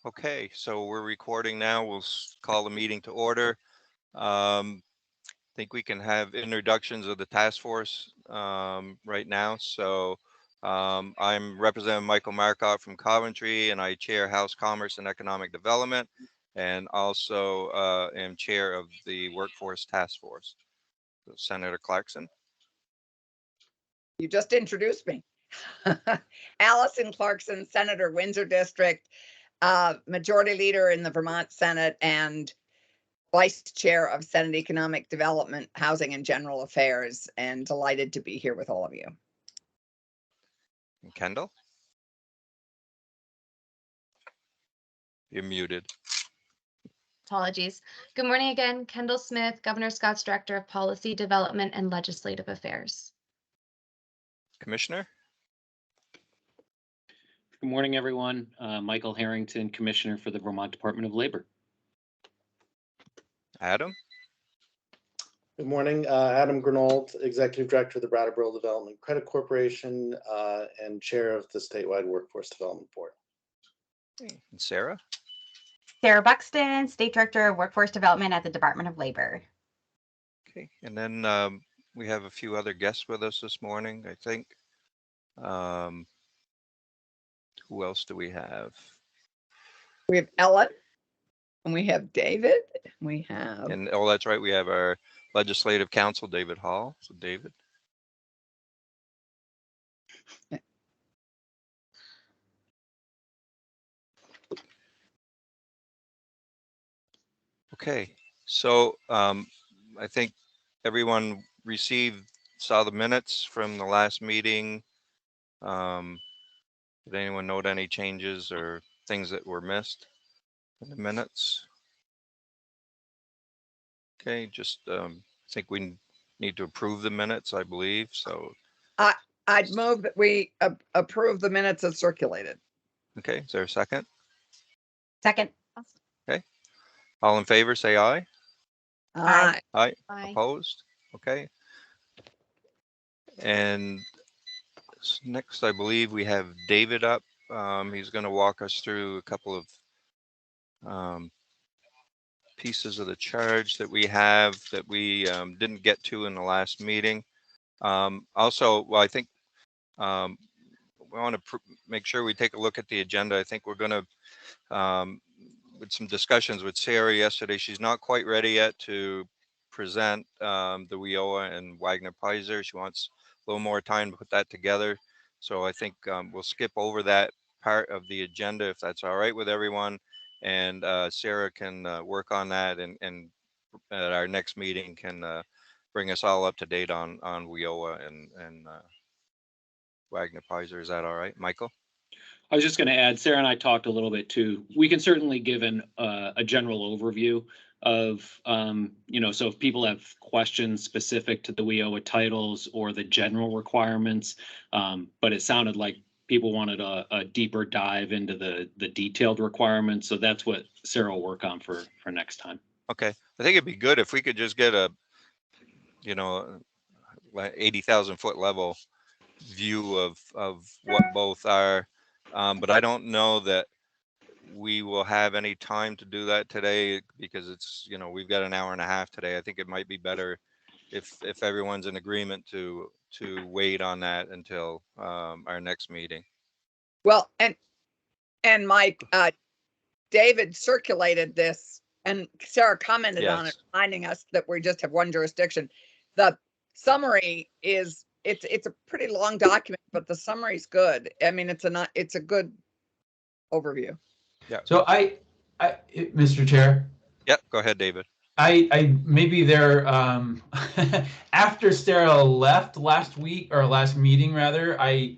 Okay, so we're recording now. We'll call the meeting to order. I think we can have introductions of the task force right now. So I'm Representative Michael Marcotte from Coventry, and I chair House Commerce and Economic Development, and also am chair of the Workforce Task Force. So Senator Clarkson. You just introduced me. Allison Clarkson, Senator, Windsor District, Majority Leader in the Vermont Senate, and Vice Chair of Senate Economic Development, Housing and General Affairs, and delighted to be here with all of you. And Kendall? You're muted. Apologies. Good morning again. Kendall Smith, Governor Scott's Director of Policy Development and Legislative Affairs. Commissioner? Good morning, everyone. Michael Harrington, Commissioner for the Vermont Department of Labor. Adam? Good morning, Adam Grinold, Executive Director of the Brattleboro Development Credit Corporation and Chair of the Statewide Workforce Development Board. And Sarah? Sarah Buxton, State Director of Workforce Development at the Department of Labor. Okay, and then we have a few other guests with us this morning, I think. Who else do we have? We have Ellen, and we have David. We have. And oh, that's right. We have our Legislative Counsel, David Hall. So David. Okay, so I think everyone saw the minutes from the last meeting. Did anyone note any changes or things that were missed in the minutes? Okay, just I think we need to approve the minutes, I believe. So I'd move that we approve the minutes as circulated. Okay, is there a second? Second. Okay, all in favor, say aye. Aye. Aye. Aye. Opposed? Okay. And next, I believe we have David up. He's going to walk us through a couple of pieces of the charge that we have that we didn't get to in the last meeting. Also, well, I think we want to make sure we take a look at the agenda. I think we're going to, with some discussions with Sarah yesterday, she's not quite ready yet to present the WIOA and Wagner Pizer. She wants a little more time to put that together. So I think we'll skip over that part of the agenda if that's all right with everyone. And Sarah can work on that, and at our next meeting can bring us all up to date on WIOA and Wagner Pizer. Is that all right, Michael? I was just going to add, Sarah and I talked a little bit too. We can certainly give a general overview of, so if people have questions specific to the WIOA titles or the general requirements, but it sounded like people wanted a deeper dive into the detailed requirements. So that's what Sarah will work on for next time. Okay. I think it'd be good if we could just get a, 80,000 foot level view of what both are. But I don't know that we will have any time to do that today because it's, we've got an hour and a half today. I think it might be better if everyone's in agreement to wait on that until our next meeting. Well, and Mike, David circulated this, and Sarah commented on it, reminding us that we just have one jurisdiction. The summary is it's a pretty long document, but the summary is good. I mean, it's a good overview. Yeah. So I Mr. Chair. Yep. Go ahead, David. I maybe there after Sarah left last meeting rather, I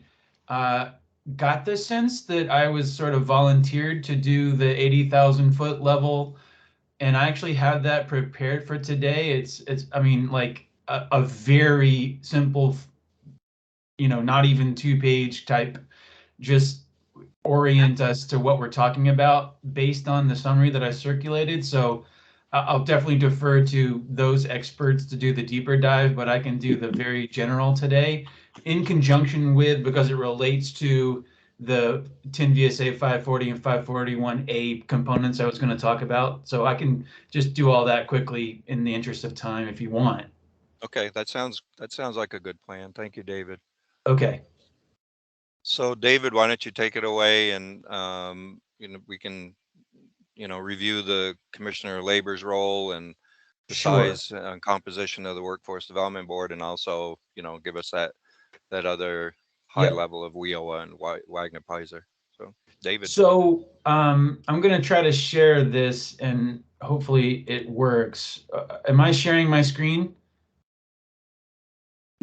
got the sense that I was sort of volunteered to do the 80,000 foot level, and I actually have that prepared for today. It's I mean, like a very simple, not even 2-page type, just orient us to what we're talking about based on the summary that I circulated. So I'll definitely defer to those experts to do the deeper dive, but I can do the very general today in conjunction with, because it relates to the 10 VSA 540 and 541A components I was going to talk about. So I can just do all that quickly in the interest of time if you want. Okay, that sounds like a good plan. Thank you, David. Okay. So David, why don't you take it away, and we can review the Commissioner of Labor's role and the Sure. size and composition of the Workforce Development Board, and also give us that other high Yep. level of WIOA and Wagner Pizer. So David. So I'm going to try to share this and hopefully it works. Am I sharing my screen?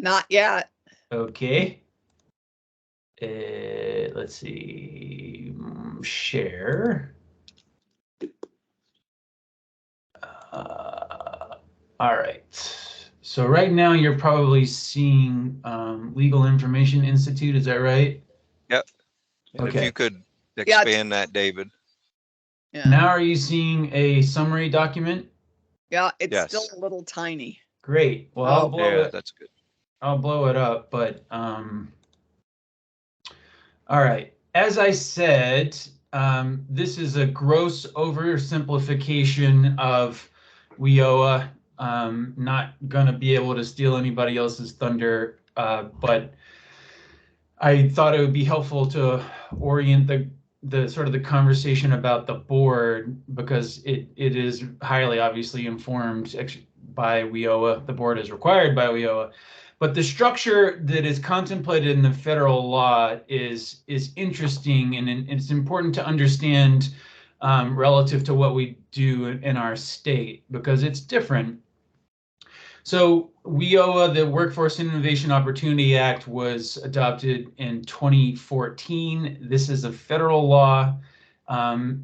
Not yet. Okay. Let's see. Share. All right. So right now you're probably seeing Legal Information Institute. Is that right? Yep. And Okay. if you could expand that, David. Yeah. Now are you seeing a summary document? Yeah, it's Yes. still a little tiny. Great. Well, I'll blow it. That's good. I'll blow it up, but all right. As I said, this is a gross oversimplification of WIOA. Not gonna be able to steal anybody else's thunder, but I thought it would be helpful to orient the sort of the conversation about the board, because it is highly obviously informed by WIOA. The board is required by WIOA. But the structure that is contemplated in the federal law is interesting, and it's important to understand relative to what we do in our state, because it's different. So WIOA, the Workforce Innovation Opportunity Act, was adopted in 2014. This is a federal law,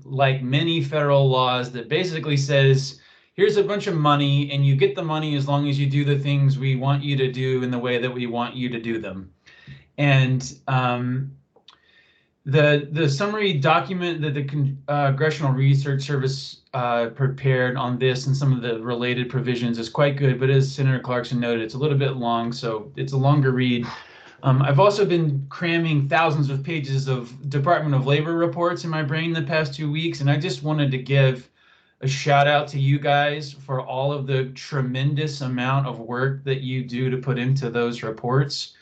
like many federal laws, that basically says, here's a bunch of money, and you get the money as long as you do the things we want you to do in the way that we want you to do them. And the summary document that the Congressional Research Service prepared on this and some of the related provisions is quite good, but as Senator Clarkson noted, it's a little bit long, so it's a longer read. I've also been cramming thousands of pages of Department of Labor reports in my brain the past 2 weeks, and I just wanted to give a shout out to you guys for all of the tremendous amount of work that you do to put into those reports.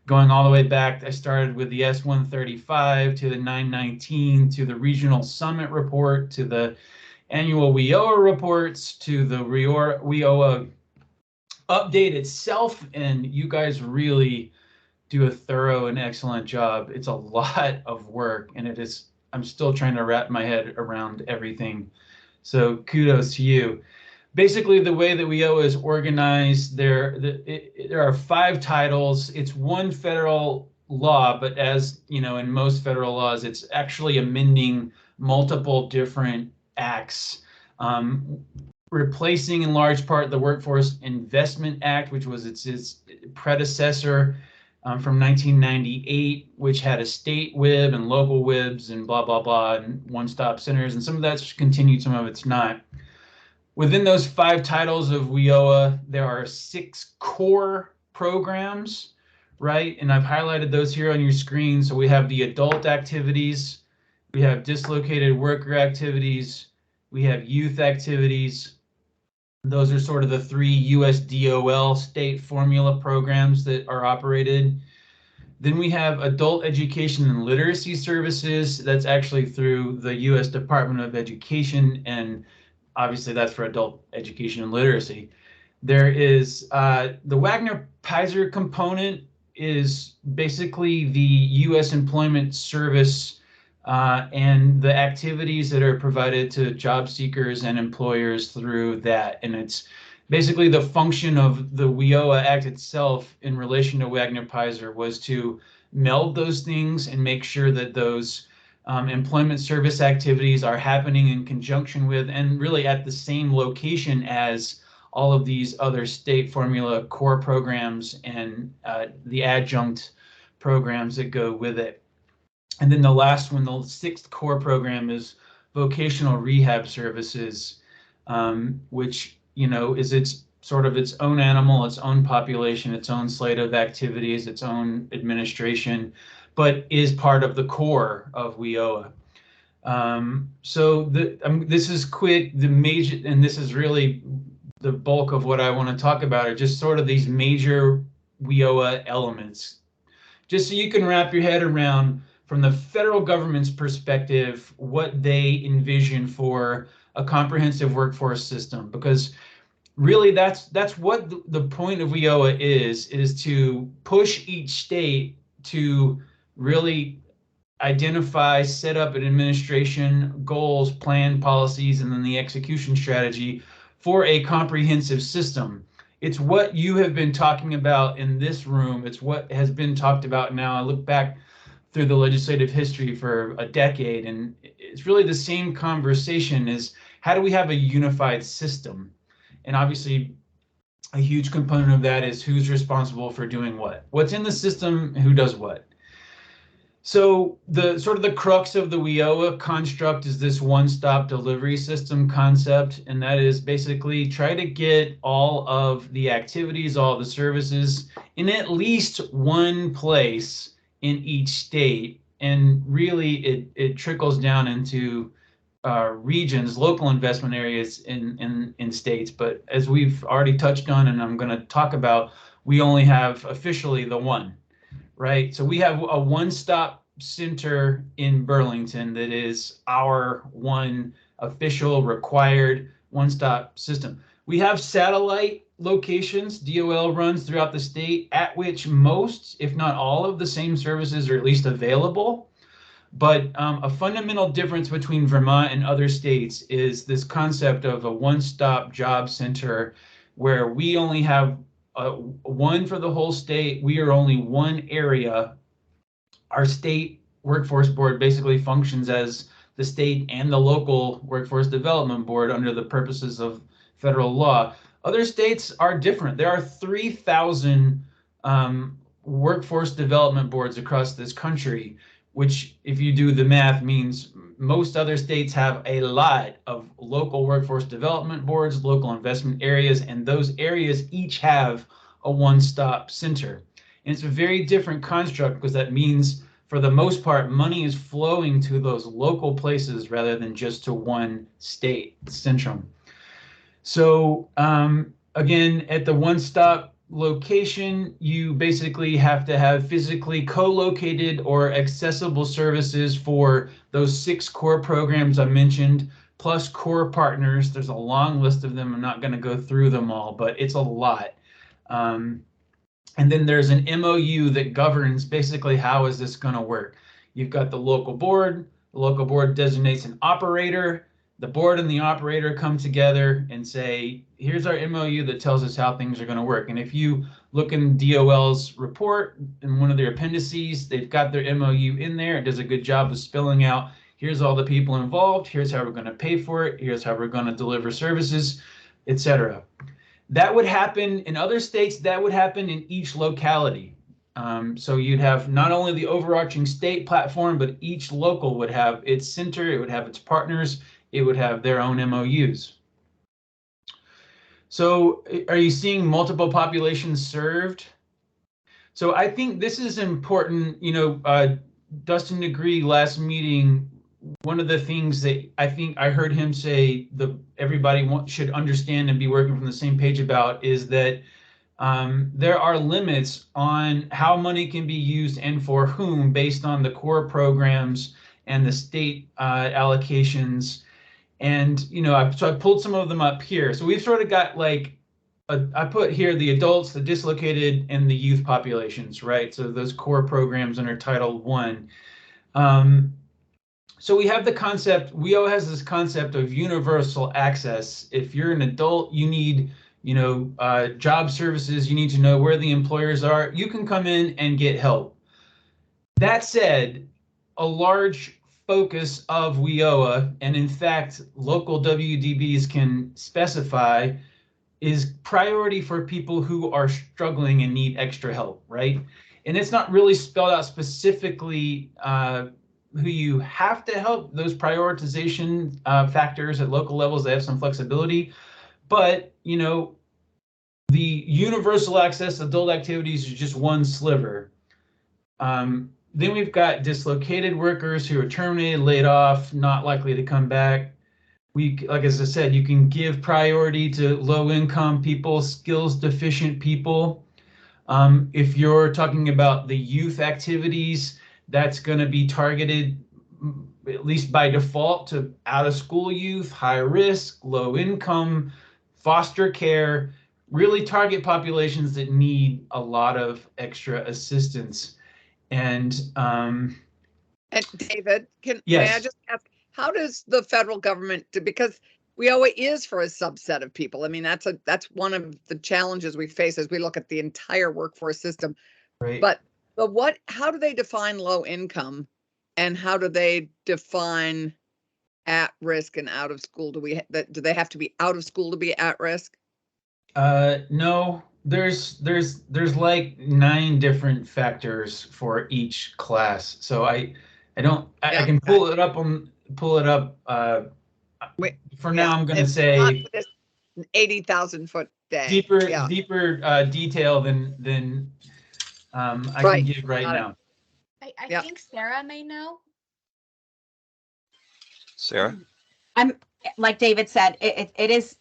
Going all the way back, I started with the S-135 to the 919 to the Regional Summit report to the annual WIOA reports to the WIOA update itself, and you guys really do a thorough and excellent job. It's a lot of work, and I'm still trying to wrap my head around everything. So kudos to you. Basically, the way that WIOA is organized, there are 5 titles. It's one federal law, but as you know, in most federal laws, it's actually amending multiple different acts, replacing in large part the Workforce Investment Act, which was its predecessor from 1998, which had a state WIB and local WIBs and blah, blah, blah, and one-stop centers. And some of that's continued, some of it's not. Within those 5 titles of WIOA, there are 6 core programs, right? And I've highlighted those here on your screen. So we have the adult activities, we have dislocated worker activities, we have youth activities. Those are sort of the 3 USDOL state formula programs that are operated. Then we have adult education and literacy services. That's actually through the U.S. Department of Education, and obviously that's for adult education and literacy. There is the Wagner Pizer component is basically the U.S. Employment Service and the activities that are provided to job seekers and employers through that. And it's basically the function of the WIOA Act itself in relation to Wagner Pizer was to meld those things and make sure that those employment service activities are happening in conjunction with and really at the same location as all of these other state formula core programs and the adjunct programs that go with it. And then the last one, the 6th core program, is vocational rehab services, which, is its sort of its own animal, its own population, its own slate of activities, its own administration. but is part of the core of WIOA. This is quick, the major, and this is really the bulk of what I want to talk about, are just sort of these major WIOA elements. Just so you can wrap your head around, from the federal government's perspective, what they envision for a comprehensive workforce system, because really that's what the point of WIOA is to push each state to really identify, set up an administration, goals, plan, policies, and then the execution strategy for a comprehensive system. It's what you have been talking about in this room. It's what has been talked about now. I look back through the legislative history for a decade, and it's really the same conversation: is how do we have a unified system? And obviously, a huge component of that is who's responsible for doing what. What's in the system, who does what. So the sort of the crux of the WIOA construct is this one-stop delivery system concept, and that is basically try to get all of the activities, all the services in at least one place in each state. And really it trickles down into regions, local investment areas in states. But as we've already touched on, and I'm going to talk about, we only have officially the one. Right, so we have a one-stop center in Burlington that is our one official required one-stop system. We have satellite locations DOL runs throughout the state, at which most, if not all, of the same services are at least available. But a fundamental difference between Vermont and other states is this concept of a one-stop job center, where we only have one for the whole state. We are only one area. Our state workforce board basically functions as the state and the local workforce development board under the purposes of federal law. Other states are different. There are 3,000 workforce development boards across this country, which, if you do the math, means most other states have a lot of local workforce development boards, local investment areas, and those areas each have a one-stop center. And it's a very different construct, because that means, for the most part, money is flowing to those local places rather than just to one state centrum. So again, at the one-stop location, you basically have to have physically co-located or accessible services for those 6 core programs I mentioned, plus core partners. There's a long list of them. I'm not going to go through them all, but it's a lot. And then there's an MOU that governs basically how is this going to work. You've got the local board. The local board designates an operator. The board and the operator come together and say, here's our MOU that tells us how things are going to work. And if you look in DOL's report, in one of their appendices, they've got their MOU in there. It does a good job of spelling out, here's all the people involved, here's how we're going to pay for it, here's how we're going to deliver services, etc. That would happen in other states. That would happen in each locality. So you'd have not only the overarching state platform, but each local would have its center, it would have its partners, it would have their own MOUs. So are you seeing multiple populations served? So I think this is important. You know, Dustin Degree last meeting, one of the things that I think I heard him say everybody should understand and be working from the same page about is that there are limits on how money can be used and for whom based on the core programs and the state allocations. And, you know, so I pulled some of them up here. So we've sort of got like, I put here the adults, the dislocated, and the youth populations, right? So those core programs under Title I. So we have the concept, WIO has this concept of universal access. If you're an adult, you need, you know, job services, you need to know where the employers are, you can come in and get help. That said, a large focus of WIOA, and in fact, local WDBs can specify, is priority for people who are struggling and need extra help, right? And it's not really spelled out specifically who you have to help. Those prioritization factors at local levels, they have some flexibility, but, you know, the universal access adult activities is just one sliver. then we've got dislocated workers who are terminated, laid off, not likely to come back. Like as I said, you can give priority to low-income people, skills deficient people. If you're talking about the youth activities, that's going to be targeted, at least by default, to out-of-school youth, high risk, low income, foster care, really target populations that need a lot of extra assistance. And David, may I yes. just ask, how does the federal government do, because WIOA is for a subset of people. I mean, that's one of the challenges we face as we look at the entire workforce system. Right. But how do they define low income, and how do they define at risk and out of school? Do they have to be out of school to be at risk? No, there's like 9 different factors for each class. So I can pull it up. For now, I'm going to say 80,000 foot day. Deeper detail than I can give right now. I think Sarah may know. Sarah? I'm like David said, it is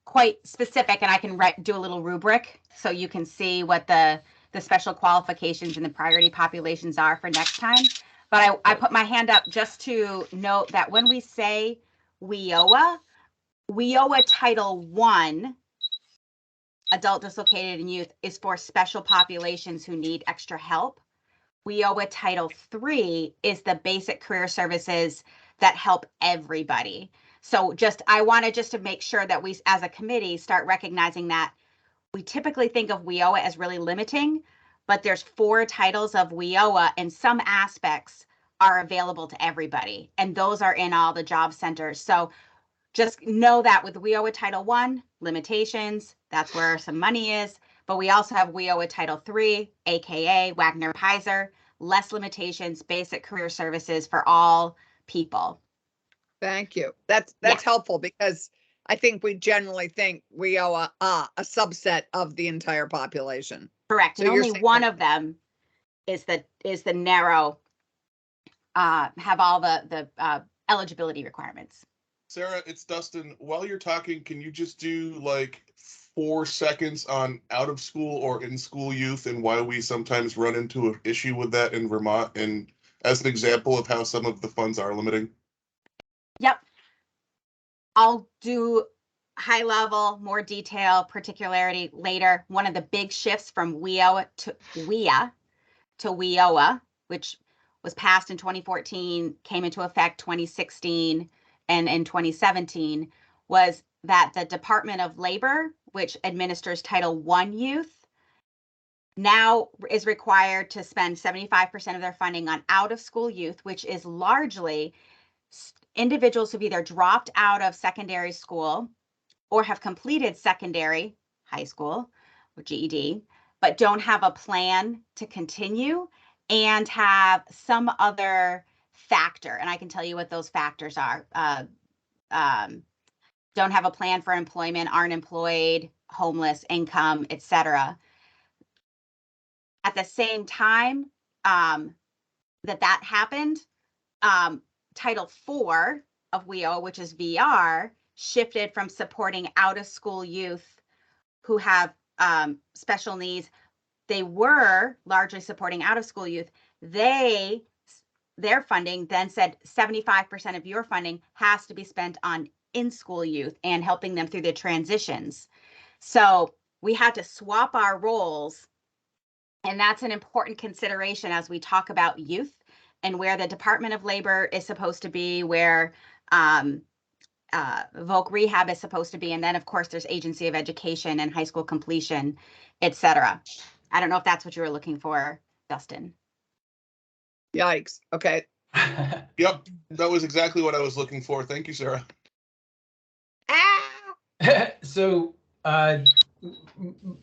quite specific, and I can do a little rubric so you can see what the special qualifications and the priority populations are for next time. But I put my hand up just to note that when we say WIOA Title I, adult dislocated and youth, is for special populations who need extra help. WIOA Title III is the basic career services that help everybody. So I wanted just to make sure that we, as a committee, start recognizing that we typically think of WIOA as really limiting, but there's 4 titles of WIOA, and some aspects are available to everybody, and those are in all the job centers. So just know that with WIOA Title I, limitations, that's where some money is. But we also have WIOA Title III, AKA Wagner-Pizer, less limitations, basic career services for all people. Thank you. That's helpful, because I think we generally think WIOA a subset of the entire population. Correct. So and only one of them is the narrow, have all the eligibility requirements. Sarah, it's Dustin. While you're talking, can you just do like 4 seconds on out of school or in school youth and why we sometimes run into an issue with that in Vermont, and as an example of how some of the funds are limiting? Yep. I'll do high level, more detail, particularity later. One of the big shifts from WIOA to WIOA, which was passed in 2014, came into effect 2016, and in 2017, was that the Department of Labor, which administers Title I youth, now is required to spend 75% of their funding on out-of-school youth, which is largely individuals who've either dropped out of secondary school or have completed secondary, high school, or GED, but don't have a plan to continue and have some other factor. And I can tell you what those factors are. Don't have a plan for employment, aren't employed, homeless, income, etc. At the same time that happened, Title IV of WIOA, which is VR, shifted from supporting out-of-school youth who have special needs. They were largely supporting out-of-school youth. Their funding then said 75% of your funding has to be spent on in-school youth and helping them through the transitions. So we had to swap our roles, and that's an important consideration as we talk about youth and where the Department of Labor is supposed to be, where Voc Rehab is supposed to be, and then of course there's Agency of Education and high school completion, etc. I don't know if that's what you were looking for, Dustin. Yikes. Okay. Yep, that was exactly what I was looking for. Thank you, Sarah. So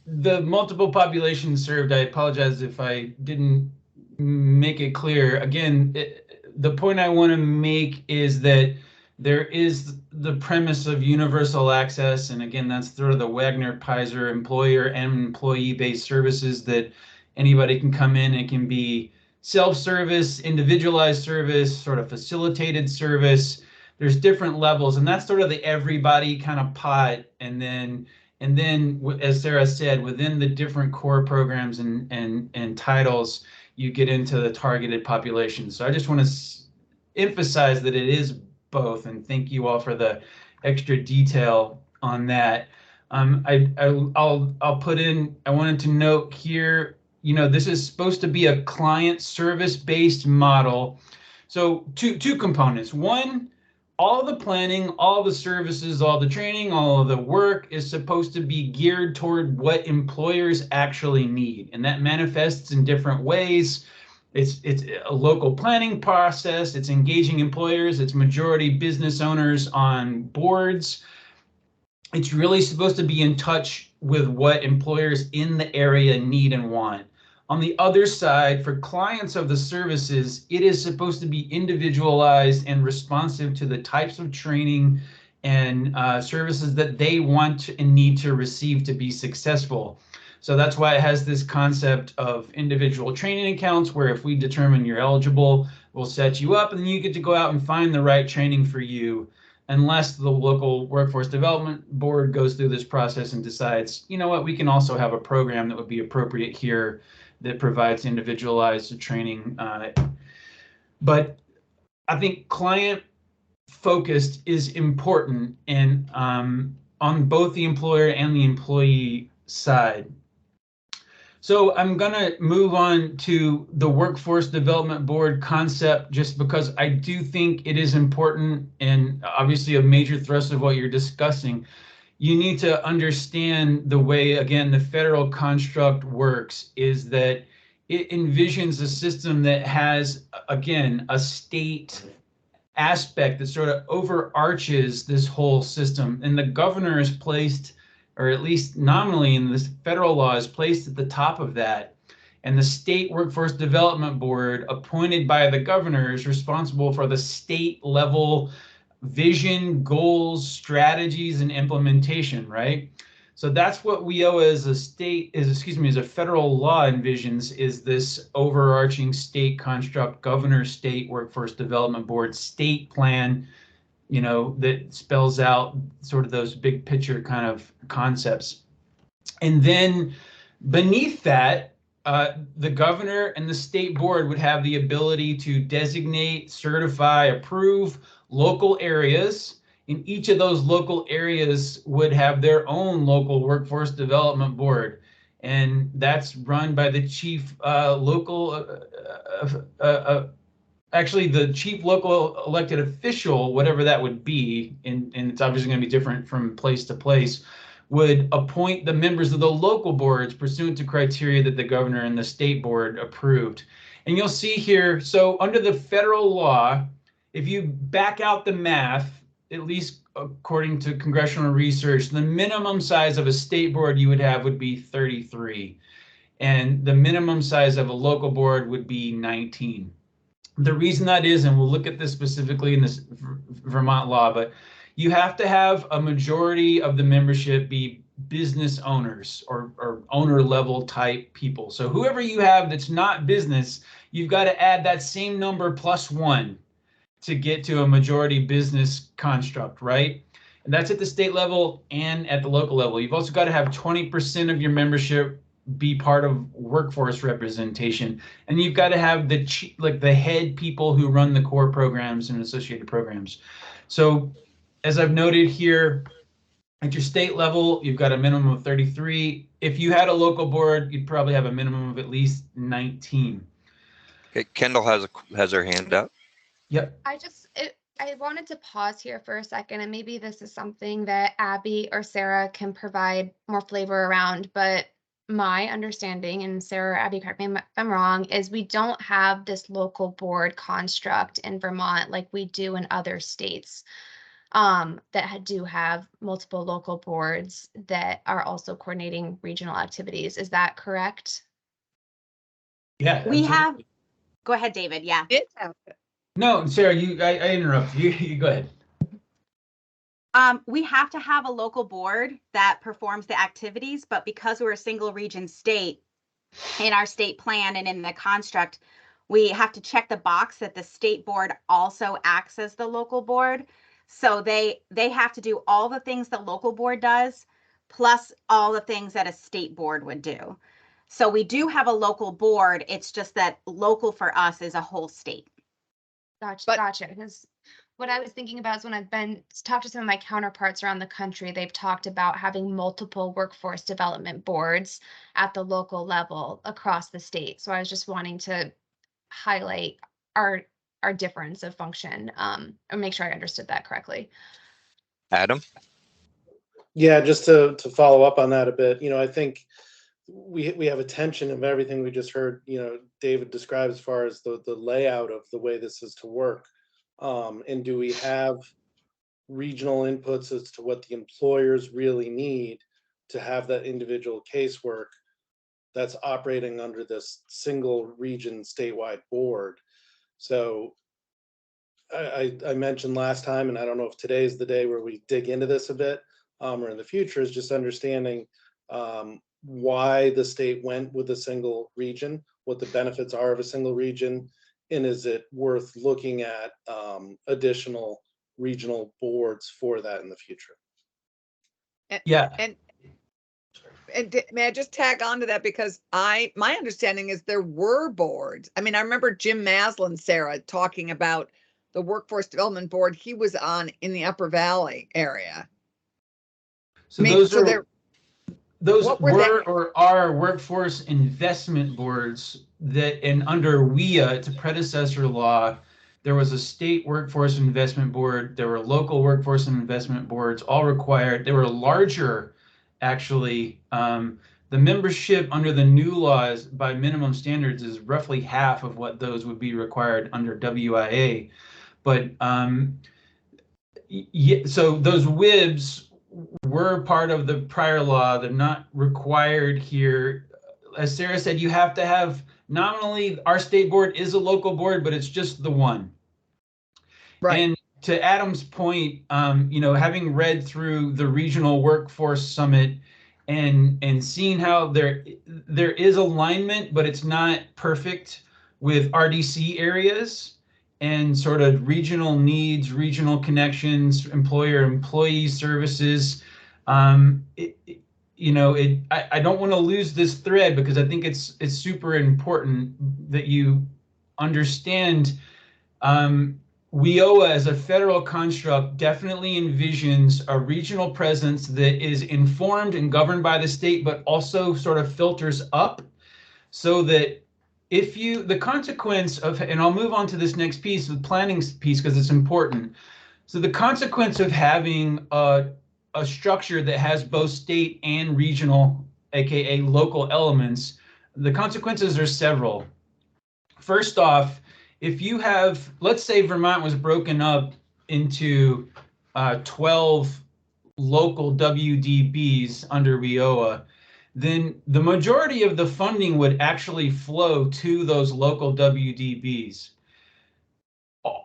the multiple populations served, I apologize if I didn't make it clear. Again, the point I want to make is that there is the premise of universal access, and again, that's sort of the Wagner-Pizer employer and employee-based services, that anybody can come in and can be self-service, individualized service, sort of facilitated service. There's different levels, and that's sort of the everybody kind of pot. And then, as Sarah said, within the different core programs and titles, you get into the targeted population. So I just want to emphasize that it is both, and thank you all for the extra detail on that. I'll put in, I wanted to note here, this is supposed to be a client service-based model. So two components. One, all the planning, all the services, all the training, all of the work is supposed to be geared toward what employers actually need. And that manifests in different ways. It's a local planning process. It's engaging employers. It's majority business owners on boards. It's really supposed to be in touch with what employers in the area need and want. On the other side, for clients of the services, it is supposed to be individualized and responsive to the types of training and services that they want and need to receive to be successful. So that's why it has this concept of individual training accounts, where if we determine you're eligible, we'll set you up and then you get to go out and find the right training for you, unless the local workforce development board goes through this process and decides, you know what, we can also have a program that would be appropriate here that provides individualized training. But I think client focused is important, and on both the employer and the employee side. So I'm going to move on to the Workforce Development Board concept, just because I do think it is important and obviously a major thrust of what you're discussing. You need to understand the way, again, the federal construct works is that it envisions a system that has, again, a state aspect that sort of overarches this whole system. And the governor is placed, or at least nominally in this federal law, is placed at the top of that. And the State Workforce Development Board, appointed by the governor, is responsible for the state level vision, goals, strategies, and implementation, right? So that's what WIO as a state is, as a federal law envisions, is this overarching state construct, governor, state workforce development board, state plan, that spells out sort of those big picture kind of concepts. And then beneath that, the governor and the state board would have the ability to designate, certify, approve local areas. And each of those local areas would have their own local workforce development board. And that's run by the chief actually the chief local elected official, whatever that would be, and it's obviously going to be different from place to place, would appoint the members of the local boards pursuant to criteria that the governor and the state board approved. And you'll see here, so under the federal law, if you back out the math, at least according to congressional research, the minimum size of a state board you would have would be 33. And the minimum size of a local board would be 19. The reason that is, and we'll look at this specifically in this Vermont law, but you have to have a majority of the membership be business owners or owner level type people. So whoever you have that's not business, you've got to add that same number plus one to get to a majority business construct, right? And that's at the state level and at the local level. You've also got to have 20% of your membership be part of workforce representation, and you've got to have the head people who run the core programs and associated programs. So as I've noted here, at your state level, you've got a minimum of 33. If you had a local board, you'd probably have a minimum of at least 19. Okay, Kendall has her hand up. Yep. I wanted to pause here for a second, and maybe this is something that Abby or Sarah can provide more flavor around, but my understanding, and Sarah or Abby, correct me if I'm wrong, is we don't have this local board construct in Vermont like we do in other states that do have multiple local boards that are also coordinating regional activities. Is that correct? Yeah. We have, go ahead, David. Yeah. No, Sarah, I interrupted you. You go ahead. We have to have a local board that performs the activities, but because we're a single region state, in our state plan and in the construct, we have to check the box that the state board also acts as the local board. So they have to do all the things the local board does, plus all the things that a state board would do. So we do have a local board. It's just that local for us is a whole state. Gotcha. Because what I was thinking about is when I've been talked to some of my counterparts around the country, they've talked about having multiple workforce development boards at the local level across the state. So I was just wanting to highlight our difference of function, and make sure I understood that correctly. Adam? Yeah, just to follow up on that a bit, I think we have a tension of everything we just heard, David describe as far as the layout of the way this is to work. And do we have regional inputs as to what the employers really need to have that individual casework that's operating under this single region statewide board? So I mentioned last time, and I don't know if today's the day where we dig into this a bit, or in the future, is just understanding why the state went with a single region, what the benefits are of a single region, and is it worth looking at additional regional boards for that in the future? Yeah. And may I just tag on to that, because my understanding is there were boards. I mean, I remember Jim Maslin, Sarah, talking about the Workforce Development Board he was on in the Upper Valley area. So those were or are workforce investment boards that, and under WIA, it's a predecessor law, there was a state workforce investment board, there were local workforce investment boards, all required. They were larger, actually. The membership under the new laws by minimum standards is roughly half of what those would be required under WIA. But so those WIBs were part of the prior law. They're not required here. As Sarah said, you have to have, nominally, our state board is a local board, but it's just the one. Right. And to Adam's point, having read through the Regional Workforce Summit and seeing how there is alignment, but it's not perfect with RDC areas and sort of regional needs, regional connections, employee services. I don't want to lose this thread, because I think it's super important that you understand WIOA as a federal construct definitely envisions a regional presence that is informed and governed by the state, but also sort of filters up, so that the consequence of, and I'll move on to this next piece, the planning piece, because it's important. So the consequence of having a structure that has both state and regional, aka local elements, the consequences are several. First off, if you have, let's say Vermont was broken up into 12 local WDBs under WIOA, then the majority of the funding would actually flow to those local WDBs.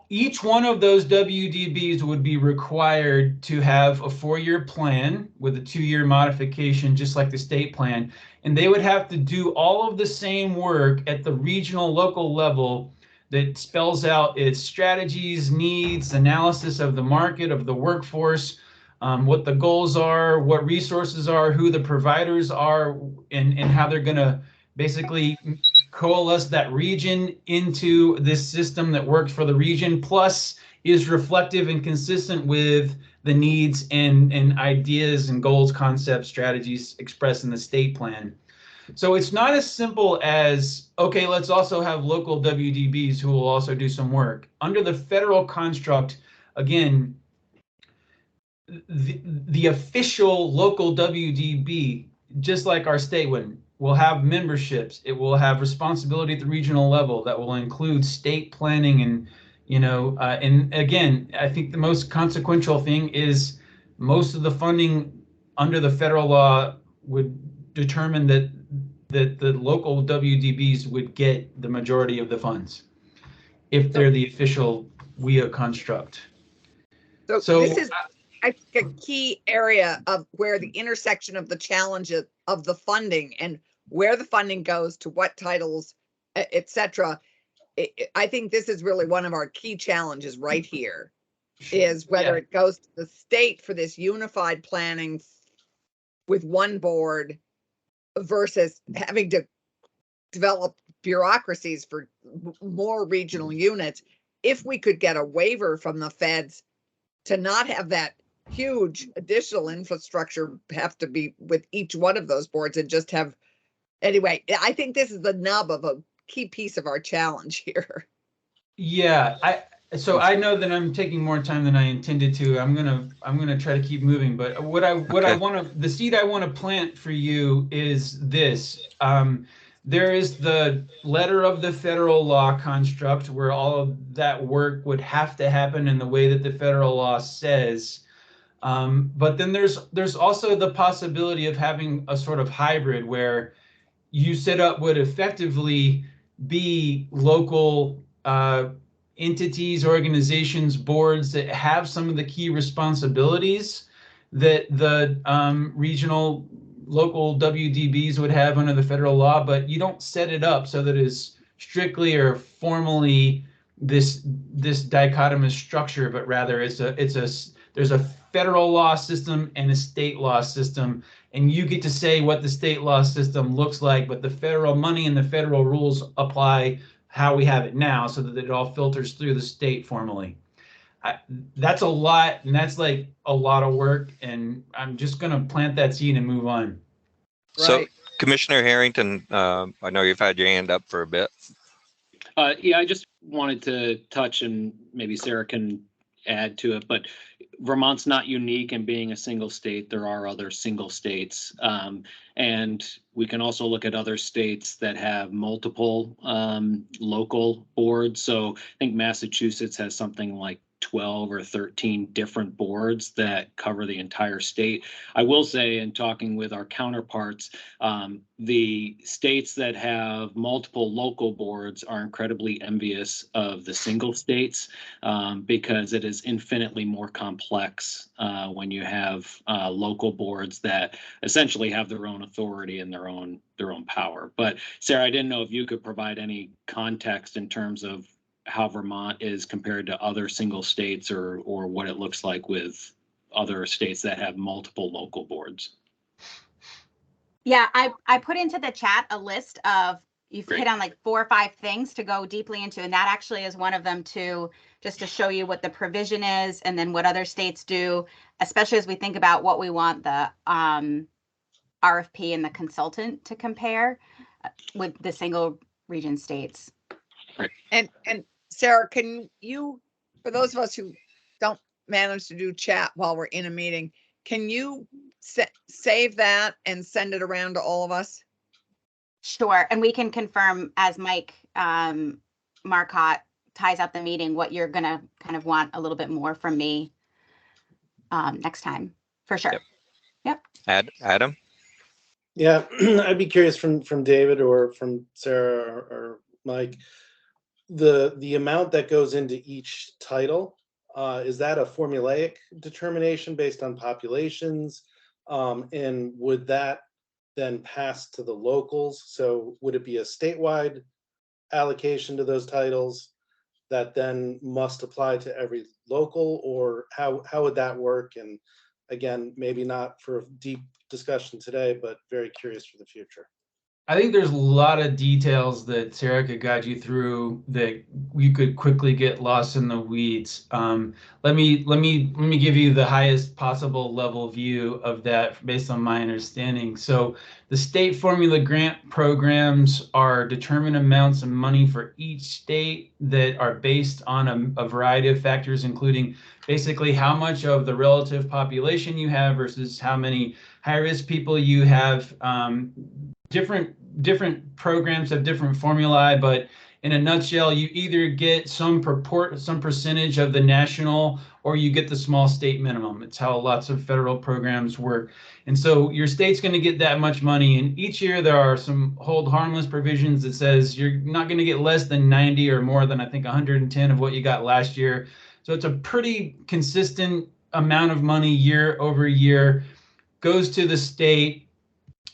Each one of those WDBs would be required to have a 4-year plan with a 2-year modification, just like the state plan. And they would have to do all of the same work at the regional local level that spells out its strategies, needs, analysis of the market, of the workforce, what the goals are, what resources are, who the providers are, and how they're going to basically coalesce that region into this system that works for the region, plus is reflective and consistent with the needs and ideas and goals, concepts, strategies expressed in the state plan. So it's not as simple as, okay, let's also have local WDBs who will also do some work. Under the federal construct, again, the official local WDB, just like our state one, will have memberships. It will have responsibility at the regional level that will include state planning, and and again, I think the most consequential thing is most of the funding under the federal law would determine that the local WDBs would get the majority of the funds if they're the official WIA construct. So this is, I think, a key area of where the intersection of the challenges of the funding and where the funding goes to what titles, et cetera, I think this is really one of our key challenges right here, is whether it goes to the state for this unified planning with one board versus having to develop bureaucracies for more regional units. If we could get a waiver from the feds to not have that huge additional infrastructure have to be with each one of those boards and just have, anyway, I think this is the nub of a key piece of our challenge here. Yeah, so I know that I'm taking more time than I intended to. I'm gonna try to keep moving. But what I want to, the seed I want to plant for you is this. There is the letter of the federal law construct where all of that work would have to happen in the way that the federal law says. But then there's also the possibility of having a sort of hybrid where you set up would effectively be local entities, organizations, boards that have some of the key responsibilities that the regional, local WDBs would have under the federal law, but you don't set it up so that it's strictly or formally this dichotomous structure, but rather there's a federal law system and a state law system, and you get to say what the state law system looks like, but the federal money and the federal rules apply how we have it now so that it all filters through the state formally. That's a lot, and that's like a lot of work, and I'm just going to plant that seed and move on. So, Right. Commissioner Harrington, I know you've had your hand up for a bit. Yeah, I just wanted to touch, and maybe Sarah can add to it, but Vermont's not unique in being a single state. There are other single states. And we can also look at other states that have multiple local boards. So I think Massachusetts has something like 12 or 13 different boards that cover the entire state. I will say, in talking with our counterparts, the states that have multiple local boards are incredibly envious of the single states because it is infinitely more complex when you have local boards that essentially have their own authority and their own power. But Sarah, I didn't know if you could provide any context in terms of how Vermont is compared to other single states, or what it looks like with other states that have multiple local boards. Yeah, I put into the chat a list of, you've Great. hit on like 4 or 5 things to go deeply into, and that actually is one of them too, just to show you what the provision is and then what other states do, especially as we think about what we want the RFP and the consultant to compare with the single region states. And Sarah, can you, for those of us who don't manage to do chat while we're in a meeting, can you save that and send it around to all of us? Sure. And we can confirm as Mike Marcotte ties up the meeting what you're going to kind of want a little bit more from me next time, for sure. Yep. Adam? Yeah, I'd be curious from David or from Sarah or Mike, the amount that goes into each title, is that a formulaic determination based on populations? And would that then pass to the locals? So would it be a statewide allocation to those titles that then must apply to every local, or how would that work? And again, maybe not for a deep discussion today, but very curious for the future. I think there's a lot of details that Sarah could guide you through that you could quickly get lost in the weeds. Let me give you the highest possible level view of that based on my understanding. So the state formula grant programs are determined amounts of money for each state that are based on a variety of factors, including basically how much of the relative population you have versus how many high-risk people you have. Different programs have different formulae, but in a nutshell, you either get some percentage of the national, or you get the small state minimum. It's how lots of federal programs work. And so your state's going to get that much money. And each year there are some hold harmless provisions that says you're not going to get less than 90 or more than, I think, 110 of what you got last year. So it's a pretty consistent amount of money year over year goes to the state.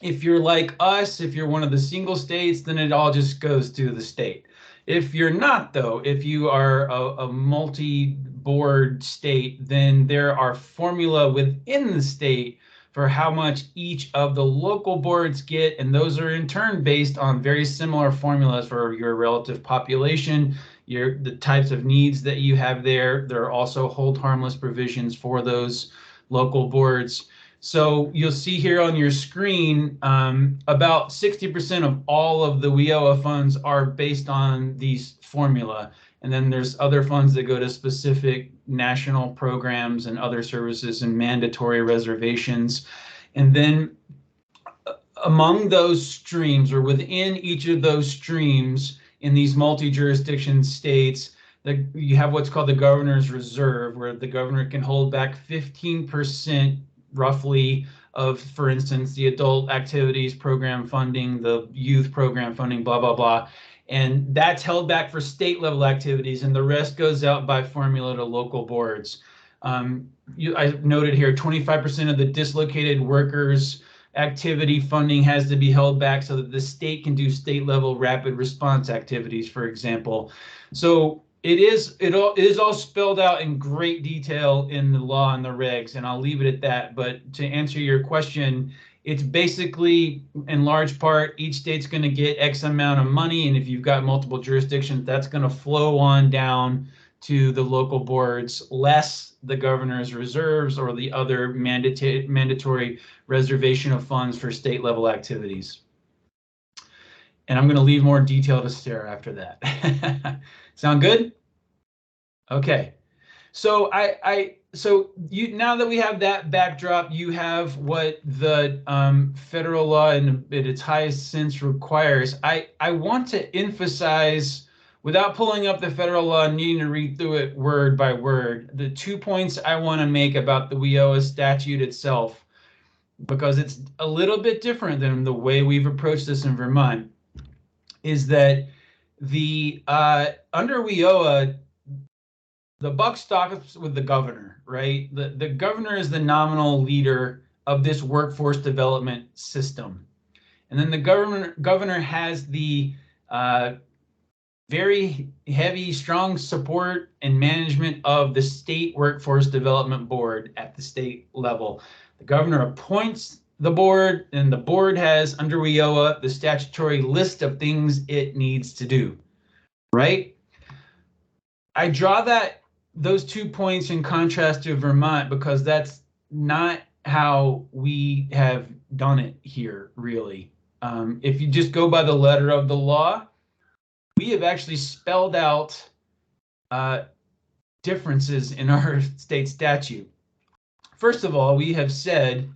If you're like us, if you're one of the single states, then it all just goes to the state. If you're not, though, if you are a multi-board state, then there are formula within the state for how much each of the local boards get, and those are in turn based on very similar formulas for your relative population, the types of needs that you have there. There are also hold harmless provisions for those local boards. So you'll see here on your screen, about 60% of all of the WIOA funds are based on these formula. And then there's other funds that go to specific national programs and other services and mandatory reservations. And then among those streams, or within each of those streams in these multi-jurisdiction states, you have what's called the governor's reserve, where the governor can hold back 15% roughly of, for instance, the adult activities program funding, the youth program funding, blah, blah, blah. And that's held back for state level activities, and the rest goes out by formula to local boards. I noted here 25% of the dislocated workers activity funding has to be held back so that the state can do state level rapid response activities, for example. So it is all spelled out in great detail in the law and the regs, and I'll leave it at that. But to answer your question, it's basically, in large part, each state's going to get X amount of money, and if you've got multiple jurisdictions, that's going to flow on down to the local boards, less the governor's reserves or the other mandatory reservation of funds for state level activities. And I'm going to leave more detail to Sarah after that. Sound good? Okay. So now that we have that backdrop, you have what the federal law in its highest sense requires. I want to emphasize, without pulling up the federal law and needing to read through it word by word, the 2 points I want to make about the WIOA statute itself, because it's a little bit different than the way we've approached this in Vermont, is that the under WIOA, the buck stops with the governor, right? The governor is the nominal leader of this workforce development system. And then the governor has the very heavy, strong support and management of the state workforce development board at the state level. The governor appoints the board, and the board has, under WIOA, the statutory list of things it needs to do, right? I draw those 2 points in contrast to Vermont because that's not how we have done it here, really. If you just go by the letter of the law, we have actually spelled out differences in our state statute. First of all, we have said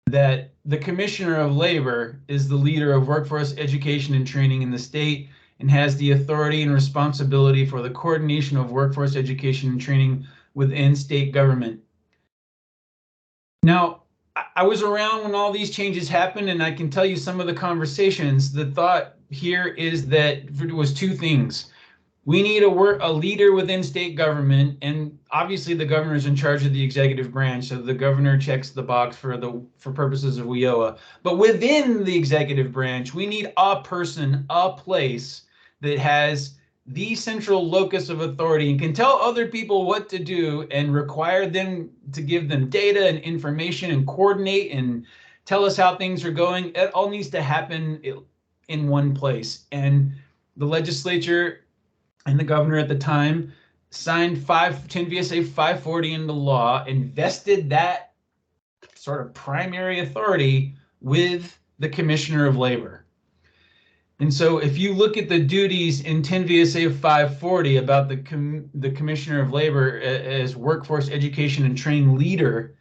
that the Commissioner of Labor is the leader of workforce education and training in the state and has the authority and responsibility for the coordination of workforce education and training within state government. Now, I was around when all these changes happened, and I can tell you some of the conversations. The thought here is that it was 2 things. We need a leader within state government, and obviously the governor is in charge of the executive branch, so the governor checks the box for purposes of WIOA. But within the executive branch, we need a person, a place that has the central locus of authority and can tell other people what to do and require them to give them data and information and coordinate and tell us how things are going. It all needs to happen in one place. And the legislature and the governor at the time signed 10 VSA 540 into law, invested that sort of primary authority with the Commissioner of Labor. And so if you look at the duties in 10 VSA 540 about the Commissioner of Labor as workforce education and training leader,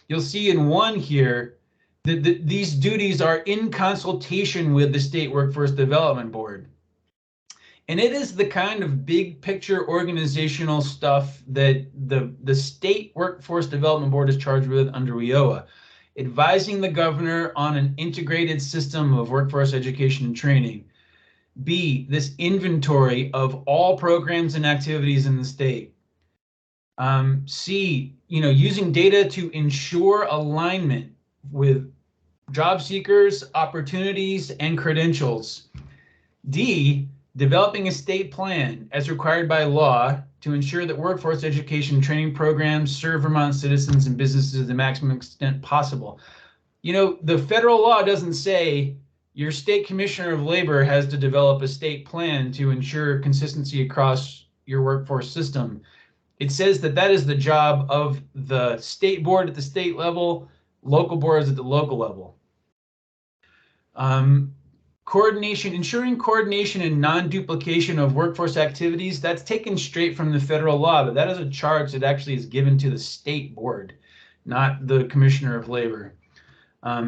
you'll see in 1 here that these duties are in consultation with the State Workforce Development Board. And it is the kind of big picture organizational stuff that the State Workforce Development Board is charged with under WIOA, advising the governor on an integrated system of workforce education and training. B, this inventory of all programs and activities in the state. C, using data to ensure alignment with job seekers, opportunities, and credentials. D, developing a state plan as required by law to ensure that workforce education training programs serve Vermont citizens and businesses to the maximum extent possible. You know, the federal law doesn't say your state commissioner of labor has to develop a state plan to ensure consistency across your workforce system. It says that that is the job of the state board at the state level, local boards at the local level. Coordination, ensuring coordination and non-duplication of workforce activities, that's taken straight from the federal law, but that is a charge that actually is given to the state board, not the commissioner of labor.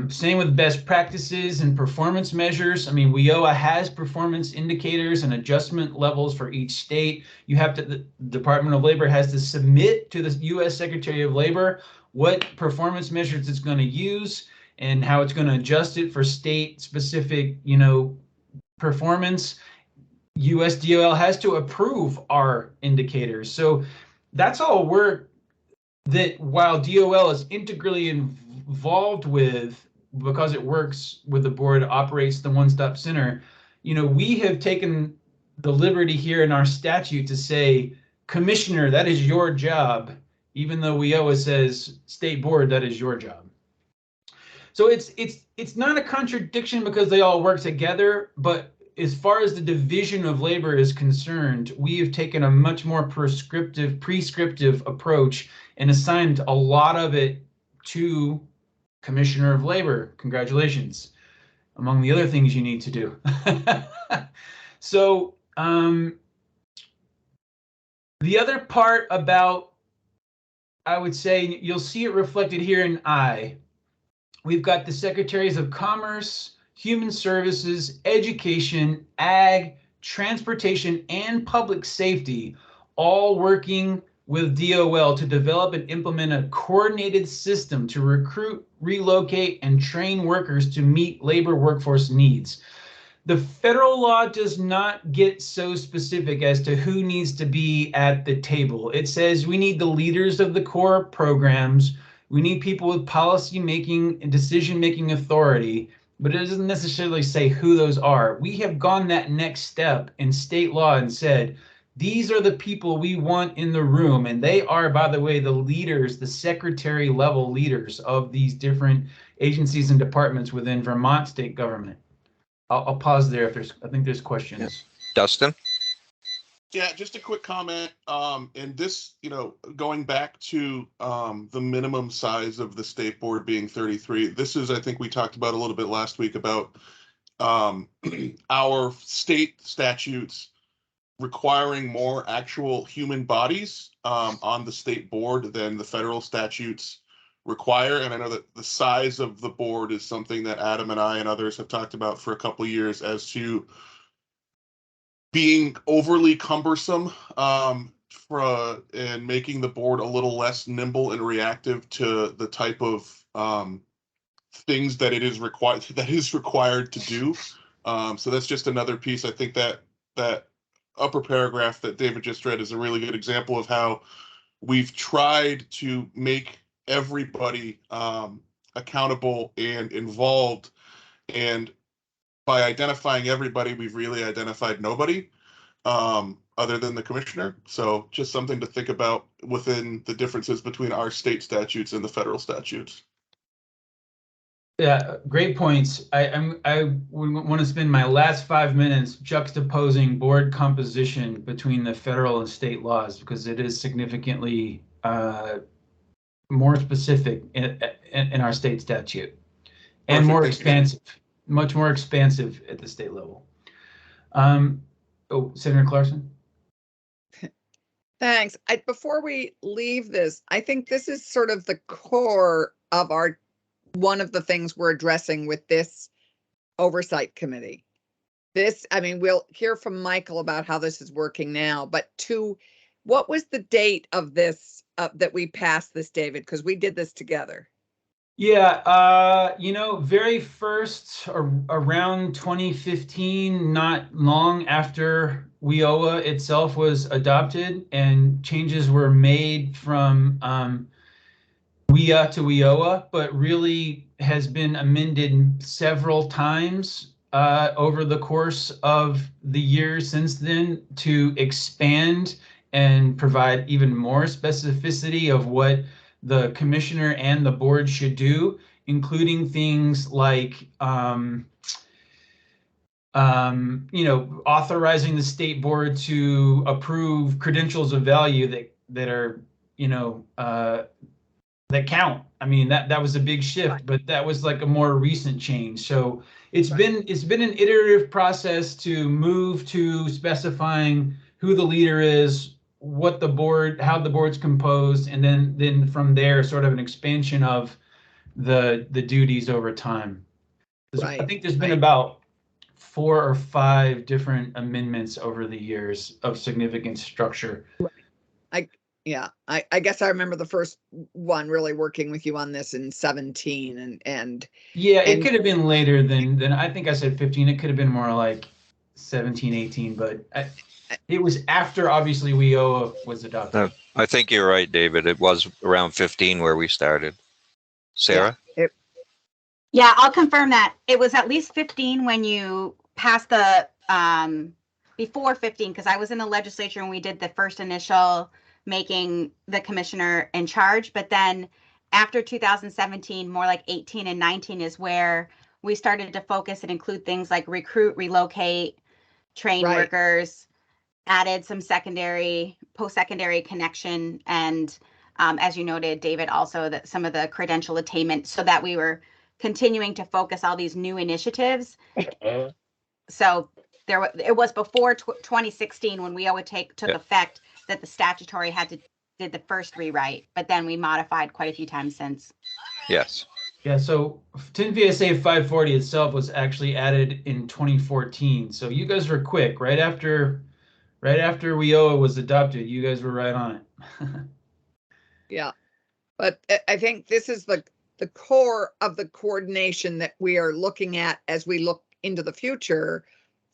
Same with best practices and performance measures. I mean, WIOA has performance indicators and adjustment levels for each state. You have to, the Department of Labor has to submit to the U.S. Secretary of Labor what performance measures it's going to use and how it's going to adjust it for state specific, you know, performance. USDOL has to approve our indicators. So that's all work that while DOL is integrally involved with, because it works with the board, operates the one-stop center, you know, we have taken the liberty here in our statute to say, commissioner, that is your job, even though WIOA says state board, that is your job. So it's not a contradiction because they all work together, but as far as the division of labor is concerned, we have taken a much more prescriptive approach and assigned a lot of it to Commissioner of Labor. Congratulations, among the other things you need to do. So the other part about, I would say, you'll see it reflected here in I. We've got the Secretaries of Commerce, Human Services, Education, Ag, Transportation, and Public Safety, all working with DOL to develop and implement a coordinated system to recruit, relocate, and train workers to meet labor workforce needs. The federal law does not get so specific as to who needs to be at the table. It says we need the leaders of the core programs. We need people with policy making and decision making authority, but it doesn't necessarily say who those are. We have gone that next step in state law and said, these are the people we want in the room. And they are, by the way, the leaders, the secretary level leaders of these different agencies and departments within Vermont state government. I'll pause there if I think there's questions. Yes. Dustin? Yeah, just a quick comment. And this, you know, going back to the minimum size of the state board being 33, this is, I think we talked about a little bit last week about our state statutes requiring more actual human bodies on the state board than the federal statutes require. And I know that the size of the board is something that Adam and I and others have talked about for a couple of years as to being overly cumbersome and making the board a little less nimble and reactive to the type of things that it is required to do. So that's just another piece. I think that upper paragraph that David just read is a really good example of how we've tried to make everybody accountable and involved. And by identifying everybody, we've really identified nobody other than the commissioner. So just something to think about within the differences between our state statutes and the federal statutes. Yeah, great points. I want to spend my last 5 minutes juxtaposing board composition between the federal and state laws because it is significantly more specific in our state statute and Perfect. more expansive, much more expansive at the state level. Senator Clarkson. Thanks. Before we leave this, I think this is sort of the core of one of the things we're addressing with this oversight committee. I mean, we'll hear from Michael about how this is working now, but what was the date of this, that we passed this, David? Because we did this together. Yeah, you know, very first around 2015, not long after WIOA itself was adopted and changes were made from WIA to WIOA, but really has been amended several times over the course of the years since then to expand and provide even more specificity of what the commissioner and the board should do, including things like authorizing the state board to approve credentials of value that are, that count. I mean, that was a big shift, but that was like a more recent change. So it's been an iterative process to move to specifying who the leader is, what the board, how the board's composed, and then from there, sort of an expansion of the duties over time. I think there's been about 4 or 5 different amendments over the years of significant structure. I guess I remember the first one really working with you on this in 17 and yeah, it could have been later than I think I said 15. It could have been more like 17, 18, but it was after obviously WIOA was adopted. I think you're right, David. It was around 15 where we started. Sarah? Yeah, I'll confirm that. It was at least 15 when you passed the before 15, because I was in the legislature and we did the first initial making the commissioner in charge. But then after 2017, more like 18 and 19 is where we started to focus and include things like recruit, relocate, train workers, added some secondary, post-secondary connection. And as you noted, David, also that some of the credential attainment, so that we were continuing to focus all these new initiatives. So it was before 2016 when WIOA took effect that the statutory did the first rewrite, but then we modified quite a few times since. Yes. Yeah, so 10 VSA 540 itself was actually added in 2014. So you guys were quick. Right after WIOA was adopted, you guys were right on it. Yeah, but I think this is the core of the coordination that we are looking at as we look into the future.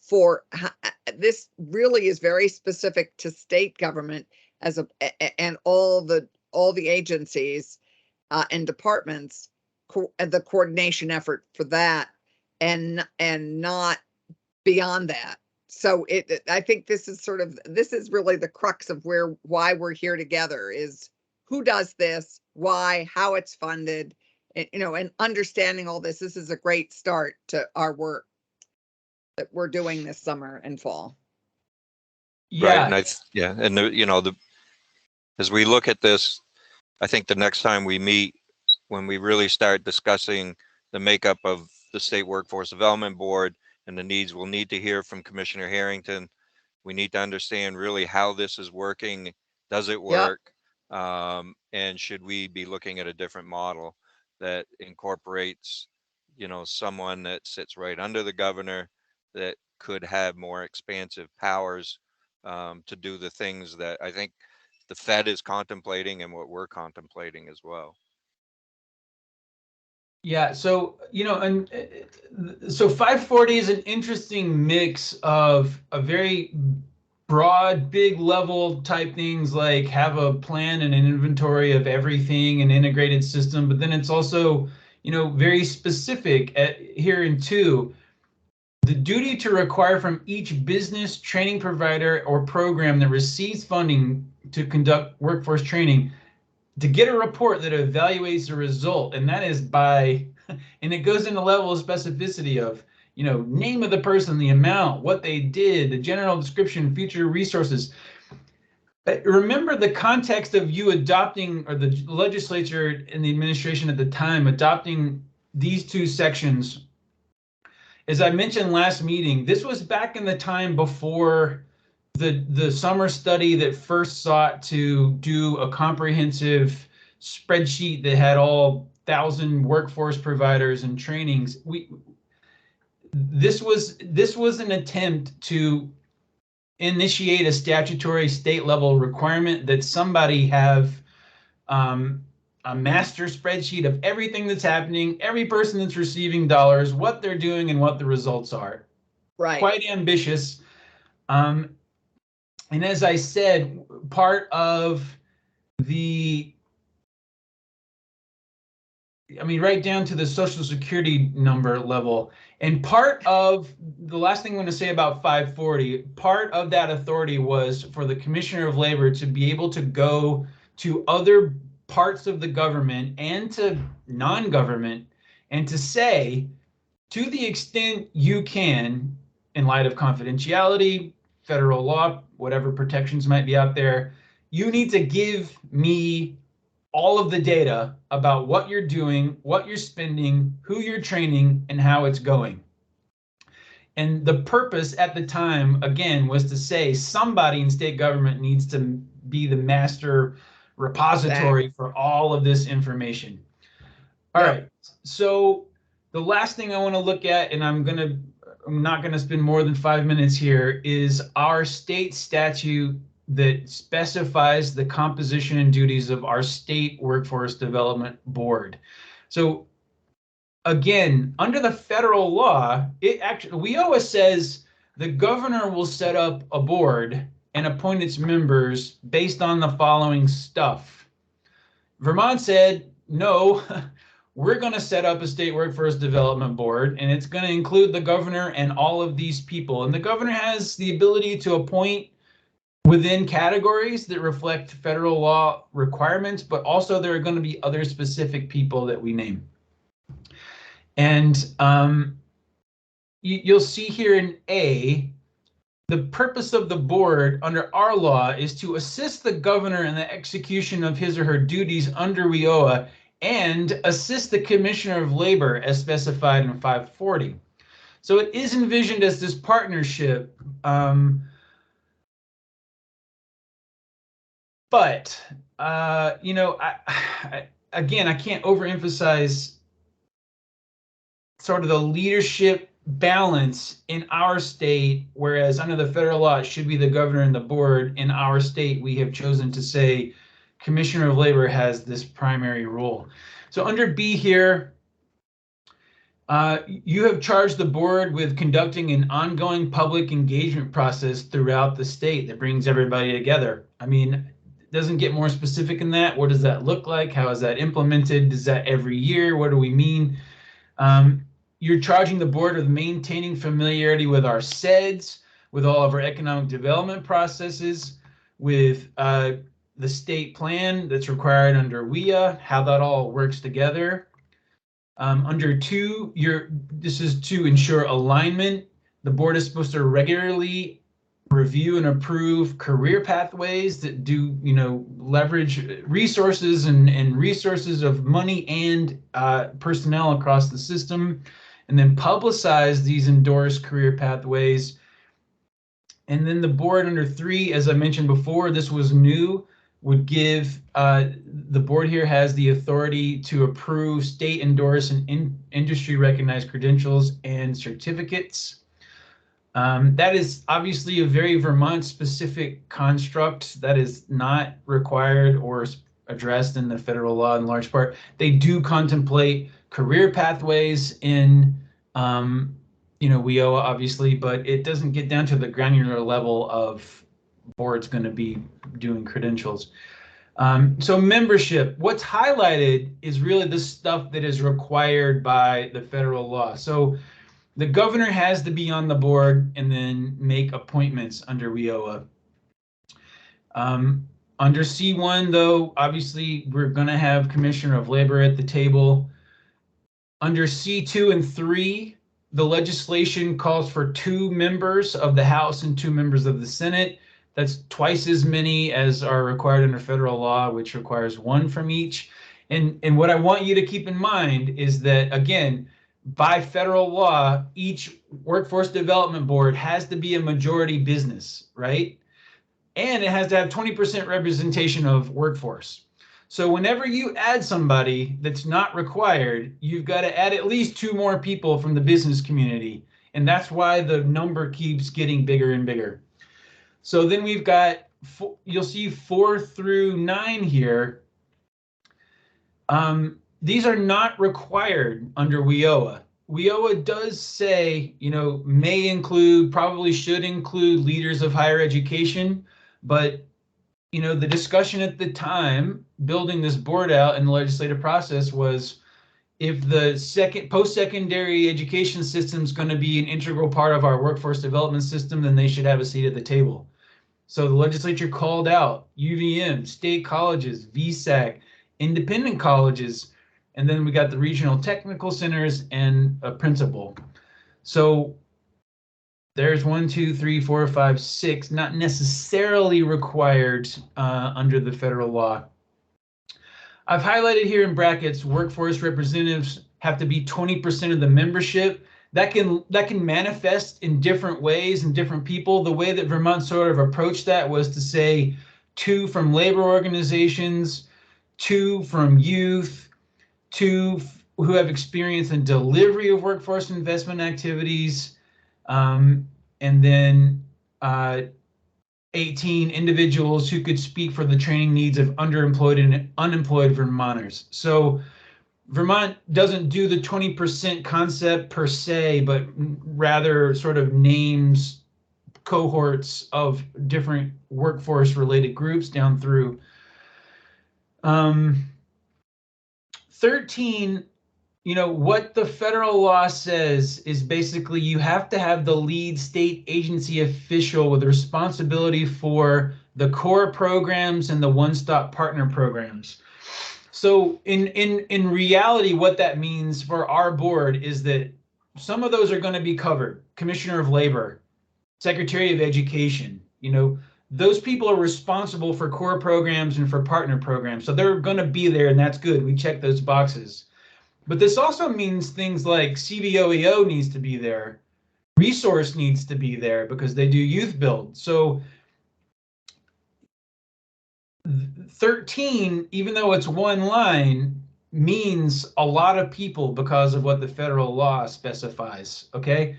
For this really is very specific to state government and all the agencies and departments, the coordination effort for that, and not beyond that. So I think this is really the crux of why we're here together, is who does this, why, how it's funded, and understanding all this. This is a great start to our work that we're doing this summer and fall. Yeah. Right. And as we look at this, I think the next time we meet, when we really start discussing the makeup of the State Workforce Development Board and the needs, we'll need to hear from Commissioner Harrington. We need to understand really how this is working. Does it work? And should we be looking at a different model that incorporates, someone that sits right under the governor that could have more expansive powers to do the things that I think the Fed is contemplating and what we're contemplating as well. Yeah, so so 540 is an interesting mix of a very broad, big level type things, like have a plan and an inventory of everything, an integrated system, but then it's also very specific here in 2. The duty to require from each business, training provider, or program that receives funding to conduct workforce training to get a report that evaluates the result. And that is and it goes into level of specificity of, name of the person, the amount, what they did, the general description, future resources. But remember the context of you adopting, or the legislature and the administration at the time adopting these 2 sections. As I mentioned last meeting, this was back in the time before the summer study that first sought to do a comprehensive spreadsheet that had all 1,000 workforce providers and trainings. This was an attempt to initiate a statutory state level requirement that somebody have a master spreadsheet of everything that's happening, every person that's receiving dollars, what they're doing, and what the results are. Right. Quite ambitious. And as I said, part of the I mean, right down to the Social Security number level. And part of the last thing I'm going to say about 540, part of that authority was for the Commissioner of Labor to be able to go to other parts of the government and to non-government and to say, to the extent you can, in light of confidentiality, federal law, whatever protections might be out there, you need to give me all of the data about what you're doing, what you're spending, who you're training, and how it's going. And the purpose at the time, again, was to say somebody in state government needs to be the master repository for all of this information. All right. So the last thing I want to look at, and I'm not going to spend more than 5 minutes here, is our state statute that specifies the composition and duties of our state workforce development board. So again, under the federal law, WIOA says the governor will set up a board and appoint its members based on the following stuff. Vermont said, no, we're going to set up a state workforce development board, and it's going to include the governor and all of these people. And the governor has the ability to appoint within categories that reflect federal law requirements, but also there are going to be other specific people that we name. And you'll see here in A, the purpose of the board under our law is to assist the governor in the execution of his or her duties under WIOA and assist the Commissioner of Labor as specified in 540. So it is envisioned as this partnership. But, you know, again, I can't overemphasize sort of the leadership balance in our state, whereas under the federal law, it should be the governor and the board. In our state, we have chosen to say Commissioner of Labor has this primary role. So under B here, you have charged the board with conducting an ongoing public engagement process throughout the state that brings everybody together. I mean, doesn't get more specific than that. What does that look like? How is that implemented? Is that every year? What do we mean? You're charging the board with maintaining familiarity with our SEDS, with all of our economic development processes, with the state plan that's required under WIA, how that all works together. Under 2, this is to ensure alignment. The board is supposed to regularly review and approve career pathways that do, you know, leverage resources and resources of money and personnel across the system, and then publicize these endorsed career pathways. And then the board under 3, as I mentioned before, this was new, would give, the board here has the authority to approve state endorsed and industry recognized credentials and certificates. That is obviously a very Vermont specific construct that is not required or addressed in the federal law in large part. They do contemplate career pathways in, you know, WIOA obviously, but it doesn't get down to the granular level of boards going to be doing credentials. So membership, what's highlighted is really the stuff that is required by the federal law. So the governor has to be on the board and then make appointments under WIOA. Under C1, though, obviously, we're going to have Commissioner of Labor at the table. Under C2 and 3, the legislation calls for 2 members of the House and 2 members of the Senate. That's twice as many as are required under federal law, which requires 1 from each. And what I want you to keep in mind is that, again, by federal law, each workforce development board has to be a majority business, right? And it has to have 20% representation of workforce. So whenever you add somebody that's not required, you've got to add at least 2 more people from the business community. And that's why the number keeps getting bigger and bigger. So then we've got, you'll see 4 through 9 here. These are not required under WIOA. WIOA does say, you know, may include, probably should include leaders of higher education, but, you know, the discussion at the time, building this board out in the legislative process was, if the post-secondary education system is going to be an integral part of our workforce development system, then they should have a seat at the table. So the legislature called out UVM, state colleges, VSAC, independent colleges, and then we got the regional technical centers and a principal. So there's 1, 2, 3, 4, 5, 6, not necessarily required under the federal law. I've highlighted here in brackets, workforce representatives have to be 20% of the membership. That can manifest in different ways and different people. The way that Vermont sort of approached that was to say 2 from labor organizations, 2 from youth, 2 who have experience in delivery of workforce investment activities, and then 18 individuals who could speak for the training needs of underemployed and unemployed Vermonters. So Vermont doesn't do the 20% concept per se, but rather sort of names cohorts of different workforce related groups down through. 13, what the federal law says is basically you have to have the lead state agency official with responsibility for the core programs and the one-stop partner programs. So in reality, what that means for our board is that some of those are going to be covered. Commissioner of Labor, Secretary of Education, those people are responsible for core programs and for partner programs. So they're going to be there, and that's good. We check those boxes. But this also means things like CBOEO needs to be there. Resource needs to be there because they do youth build. So 13, even though it's one line, means a lot of people because of what the federal law specifies, okay?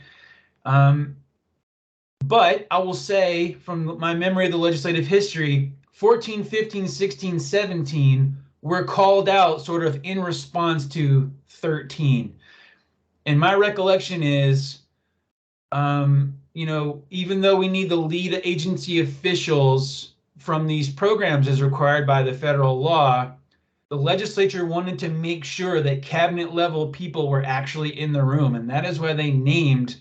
But I will say from my memory of the legislative history, 14, 15, 16, 17 were called out sort of in response to 13. And my recollection is, even though we need the lead agency officials from these programs as required by the federal law, the legislature wanted to make sure that cabinet level people were actually in the room. And that is why they named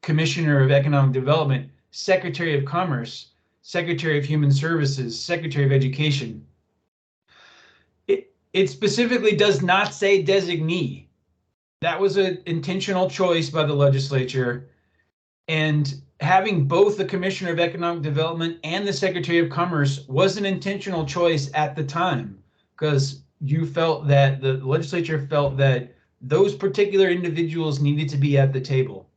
Commissioner of Economic Development, Secretary of Commerce, Secretary of Human Services, Secretary of Education. It specifically does not say designee. That was an intentional choice by the legislature. And having both the Commissioner of Economic Development and the Secretary of Commerce was an intentional choice at the time, because the legislature felt that those particular individuals needed to be at the table.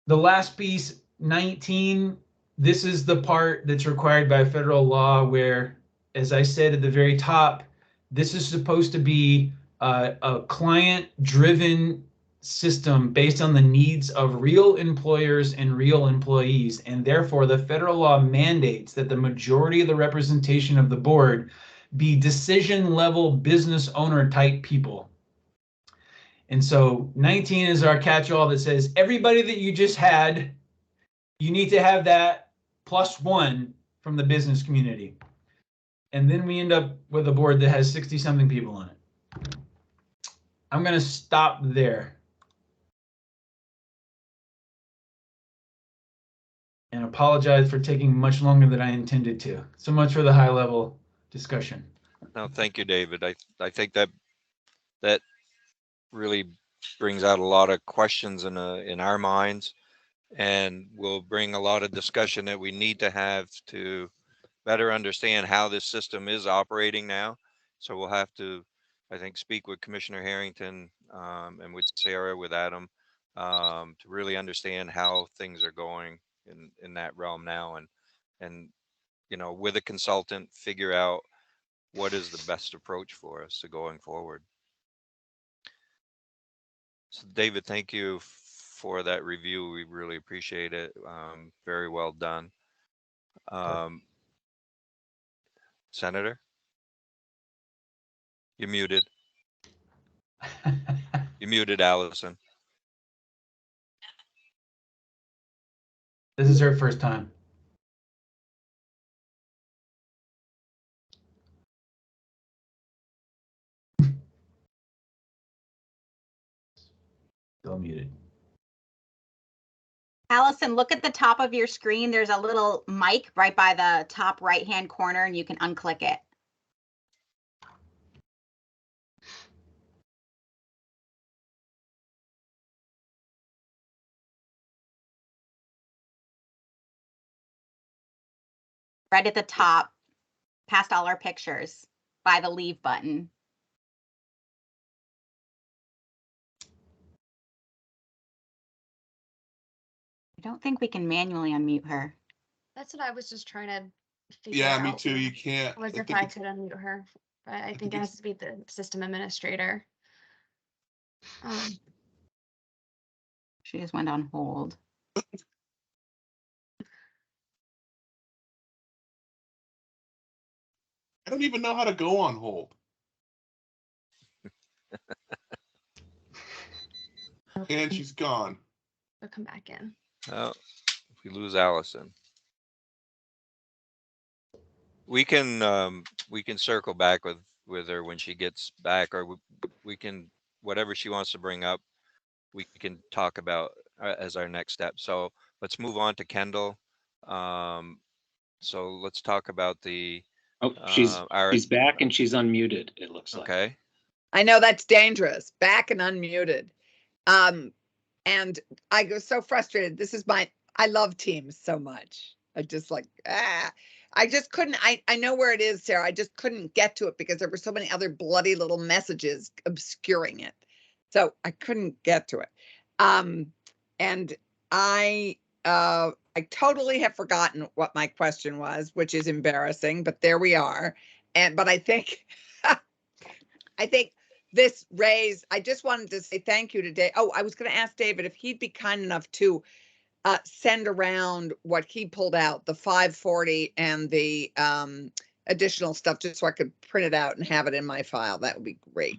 The last piece, 19, this is the part that's required by federal law where, as I said at the very top, this is supposed to be a client-driven system based on the needs of real employers and real employees. And therefore, the federal law mandates that the majority of the representation of the board be decision-level business owner type people. And so 19 is our catch-all that says everybody that you just had, you need to have that +1 from the business community. And then we end up with a board that has 60-something people on it. I'm going to stop there and apologize for taking much longer than I intended to. So much for the high-level discussion. No, thank you, David. I think that really brings out a lot of questions in our minds, and will bring a lot of discussion that we need to have to better understand how this system is operating now. So we'll have to, I think, speak with Commissioner Harrington and with Sarah, with Adam, to really understand how things are going in that realm now, and with a consultant, figure out what is the best approach for us going forward. So David, thank you for that review. We really appreciate it. Very well done. Senator, you're muted. You're muted, Allison. This is her first time. Still muted. Allison, look at the top of your screen. There's a little mic right by the top right-hand corner, and you can unclick it. Right at the top, past all our pictures, by the leave button. I don't think we can manually unmute her. That's what I was just trying to figure Yeah, out. me too. You can't. Was I if think I it's, could unmute her, but I think think it it's- has to be the system administrator. She just went on hold. I don't even know how to go on hold. And she's gone. We'll come back in. Oh, if we lose Allison, we can circle back with her when she gets back, or we can, whatever she wants to bring up, we can talk about as our next step. So let's move on to Kendall. So let's talk about the Oh, she's back and she's unmuted, it looks like. okay. I know that's dangerous. Back and unmuted. And I go so frustrated. This is I love Teams so much. I just like, I just couldn't, I know where it is, Sarah. I just couldn't get to it because there were so many other bloody little messages obscuring it. So I couldn't get to it. And I totally have forgotten what my question was, which is embarrassing, but there we are. But I think, I think this raised, I just wanted to say thank you today. Oh, I was going to ask David if he'd be kind enough to send around what he pulled out, the 540 and the additional stuff, just so I could print it out and have it in my file. That would be great.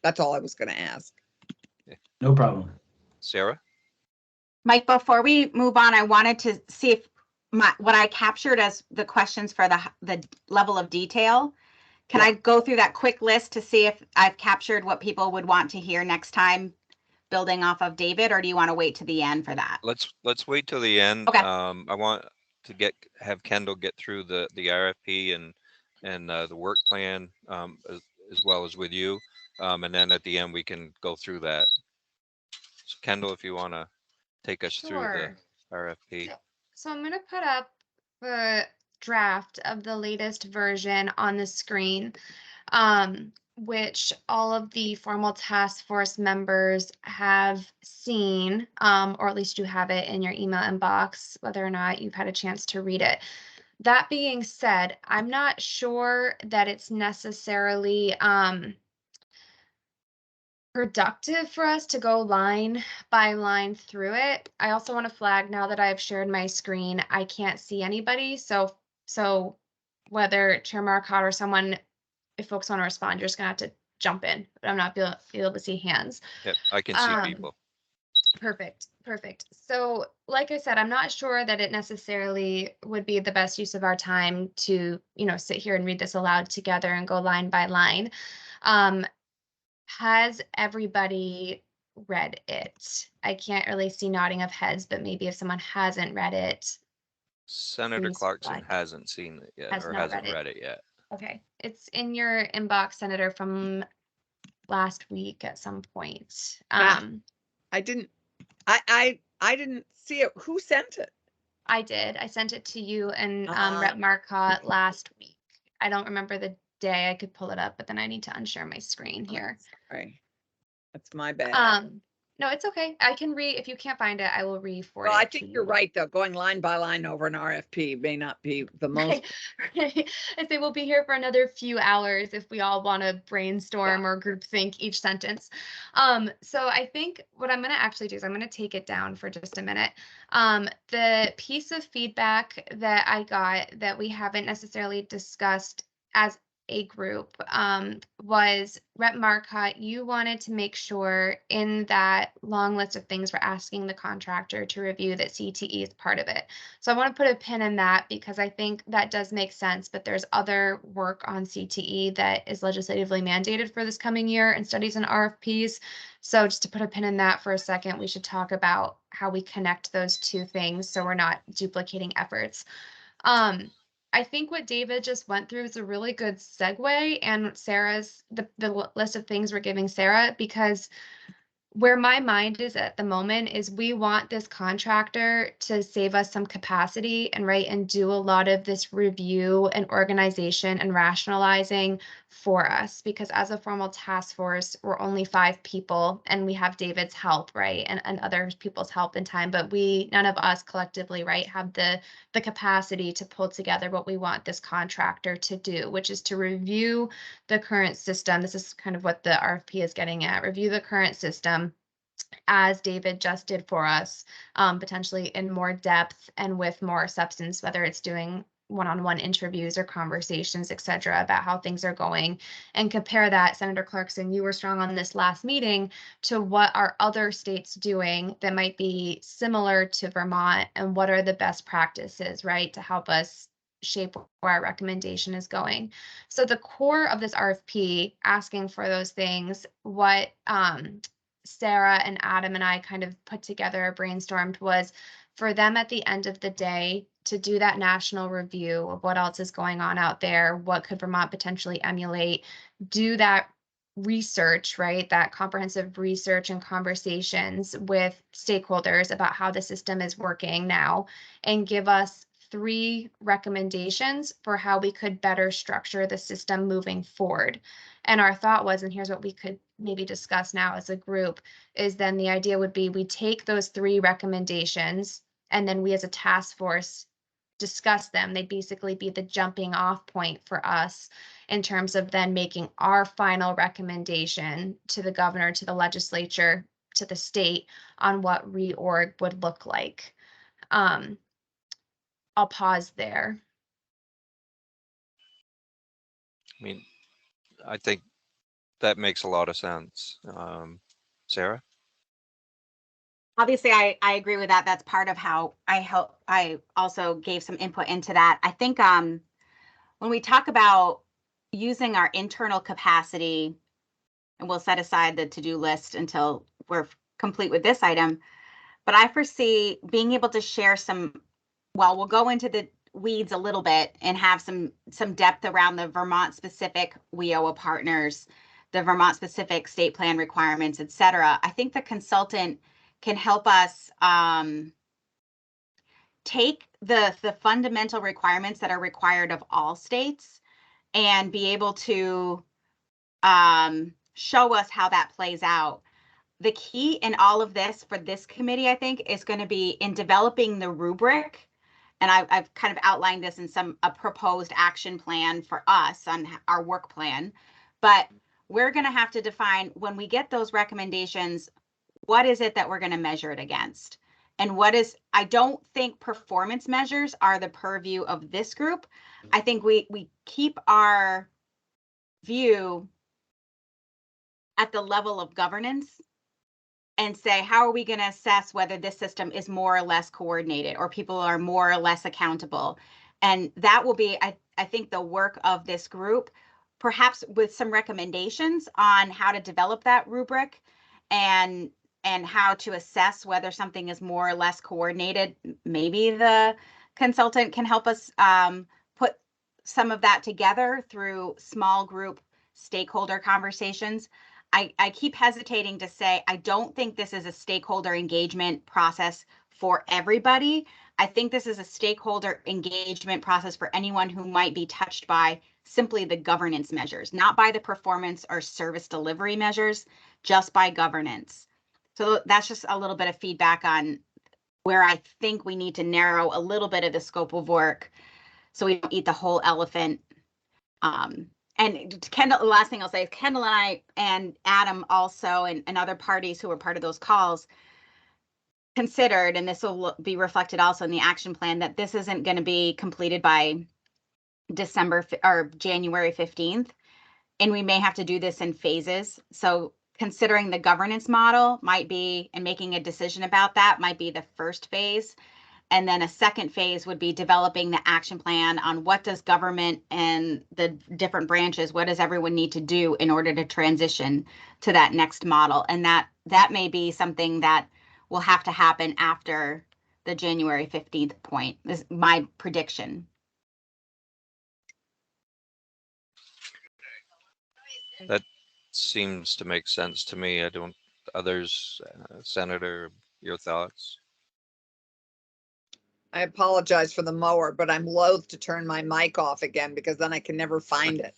That's all I was going to ask. No problem. Sarah? Mike, before we move on, I wanted to see if what I captured as the questions for the level of detail. Can I go through that quick list to see if I've captured what people would want to hear next time, building off of David, or do you want to wait to the end for that? Let's wait till the end. Okay. I want to have Kendall get through the RFP and the work plan as well as with you, and then at the end we can go through that. So Kendall, if you want to take us through the RFP. So I'm going to put up the draft of the latest version on the screen, which all of the formal task force members have seen, or at least you have it in your email inbox, whether or not you've had a chance to read it. That being said, I'm not sure that it's necessarily productive for us to go line by line through it. I also want to flag, now that I've shared my screen, I can't see anybody. So whether Chair Marcotte or someone, if folks want to respond, you're just gonna have to jump in, but I'm not be able to see hands. Yep, I can see people. Perfect. So like I said, I'm not sure that it necessarily would be the best use of our time to, sit here and read this aloud together and go line by line. Has everybody read it? I can't really see nodding of heads, but maybe if someone hasn't read it. Senator Clarkson hasn't seen it yet, or hasn't read it yet. Okay, it's in your inbox, Senator, from last week at some point. I didn't see it. Who sent it? I did. I sent it to you and Rep Marcotte last week. I don't remember the day. I could pull it up, but then I need to unshare my screen here. Sorry, that's my bad. No, it's okay. I can if you can't find it, I will re-forward it. Well, I think you're right, though. Going line by line over an RFP may not be the most. Right. I say we'll be here for another few hours if we all want to brainstorm or group think each sentence. So I think what I'm going to actually do is I'm going to take it down for just a minute. The piece of feedback that I got that we haven't necessarily discussed as a group was Rep. Marcotte, you wanted to make sure in that long list of things we're asking the contractor to review that CTE is part of it. So I want to put a pin in that because I think that does make sense, but there's other work on CTE that is legislatively mandated for this coming year and studies and RFPs. So just to put a pin in that for a second, we should talk about how we connect those two things so we're not duplicating efforts. I think what David just went through is a really good segue, and Sarah's the list of things we're giving Sarah, because where my mind is at the moment is we want this contractor to save us some capacity and do a lot of this review and organization and rationalizing for us, because as a formal task force, we're only 5 people and we have David's help, right? And other people's help and time, but none of us collectively, right, have the capacity to pull together what we want this contractor to do, which is to review the current system. This is kind of what the RFP is getting at, review the current system as David just did for us, potentially in more depth and with more substance, whether it's doing one-on-one interviews or conversations, et cetera, about how things are going, and compare that, Senator Clarkson, you were strong on this last meeting, to what are other states doing that might be similar to Vermont, and what are the best practices, right, to help us shape where our recommendation is going. So the core of this RFP, asking for those things, what Sarah and Adam and I kind of put together, brainstormed, was for them at the end of the day to do that national review of what else is going on out there, what could Vermont potentially emulate, do that research, right? That comprehensive research and conversations with stakeholders about how the system is working now, and give us 3 recommendations for how we could better structure the system moving forward. And our thought was, and here's what we could maybe discuss now as a group, is then the idea would be we take those 3 recommendations and then we as a task force discuss them. They'd basically be the jumping off point for us in terms of then making our final recommendation to the governor, to the legislature, to the state on what reorg would look like. I'll pause there. I mean, I think that makes a lot of sense. Sarah? Obviously, I agree with that. That's part of how I also gave some input into that. I think when we talk about using our internal capacity, and we'll set aside the to-do list until we're complete with this item, but I foresee being able to share we'll go into the weeds a little bit and have some depth around the Vermont specific WIOA partners, the Vermont specific state plan requirements, et cetera. I think the consultant can help us take the fundamental requirements that are required of all states and be able to show us how that plays out. The key in all of this for this committee, I think, is going to be in developing the rubric. And I've kind of outlined this in a proposed action plan for us on our work plan. But we're going to have to define, when we get those recommendations, what is it that we're going to measure it against? And I don't think performance measures are the purview of this group. I think we keep our view at the level of governance and say, how are we going to assess whether this system is more or less coordinated or people are more or less accountable? And that will be, I think, the work of this group, perhaps with some recommendations on how to develop that rubric and how to assess whether something is more or less coordinated. Maybe the consultant can help us put some of that together through small group stakeholder conversations. I keep hesitating to say, I don't think this is a stakeholder engagement process for everybody. I think this is a stakeholder engagement process for anyone who might be touched by simply the governance measures, not by the performance or service delivery measures, just by governance. So that's just a little bit of feedback on where I think we need to narrow a little bit of the scope of work so we don't eat the whole elephant. And Kendall, the last thing I'll say is Kendall and I and Adam also and other parties who were part of those calls considered, and this will be reflected also in the action plan, that this isn't going to be completed by January 15th. And we may have to do this in phases. So considering the governance model might be, and making a decision about that might be the first phase. And then a second phase would be developing the action plan on what does government and the different branches, what does everyone need to do in order to transition to that next model? And that may be something that will have to happen after the January 15th point, is my prediction. That seems to make sense to me. I don't, others, Senator, your thoughts? I apologize for the mower, but I'm loath to turn my mic off again because then I can never find it.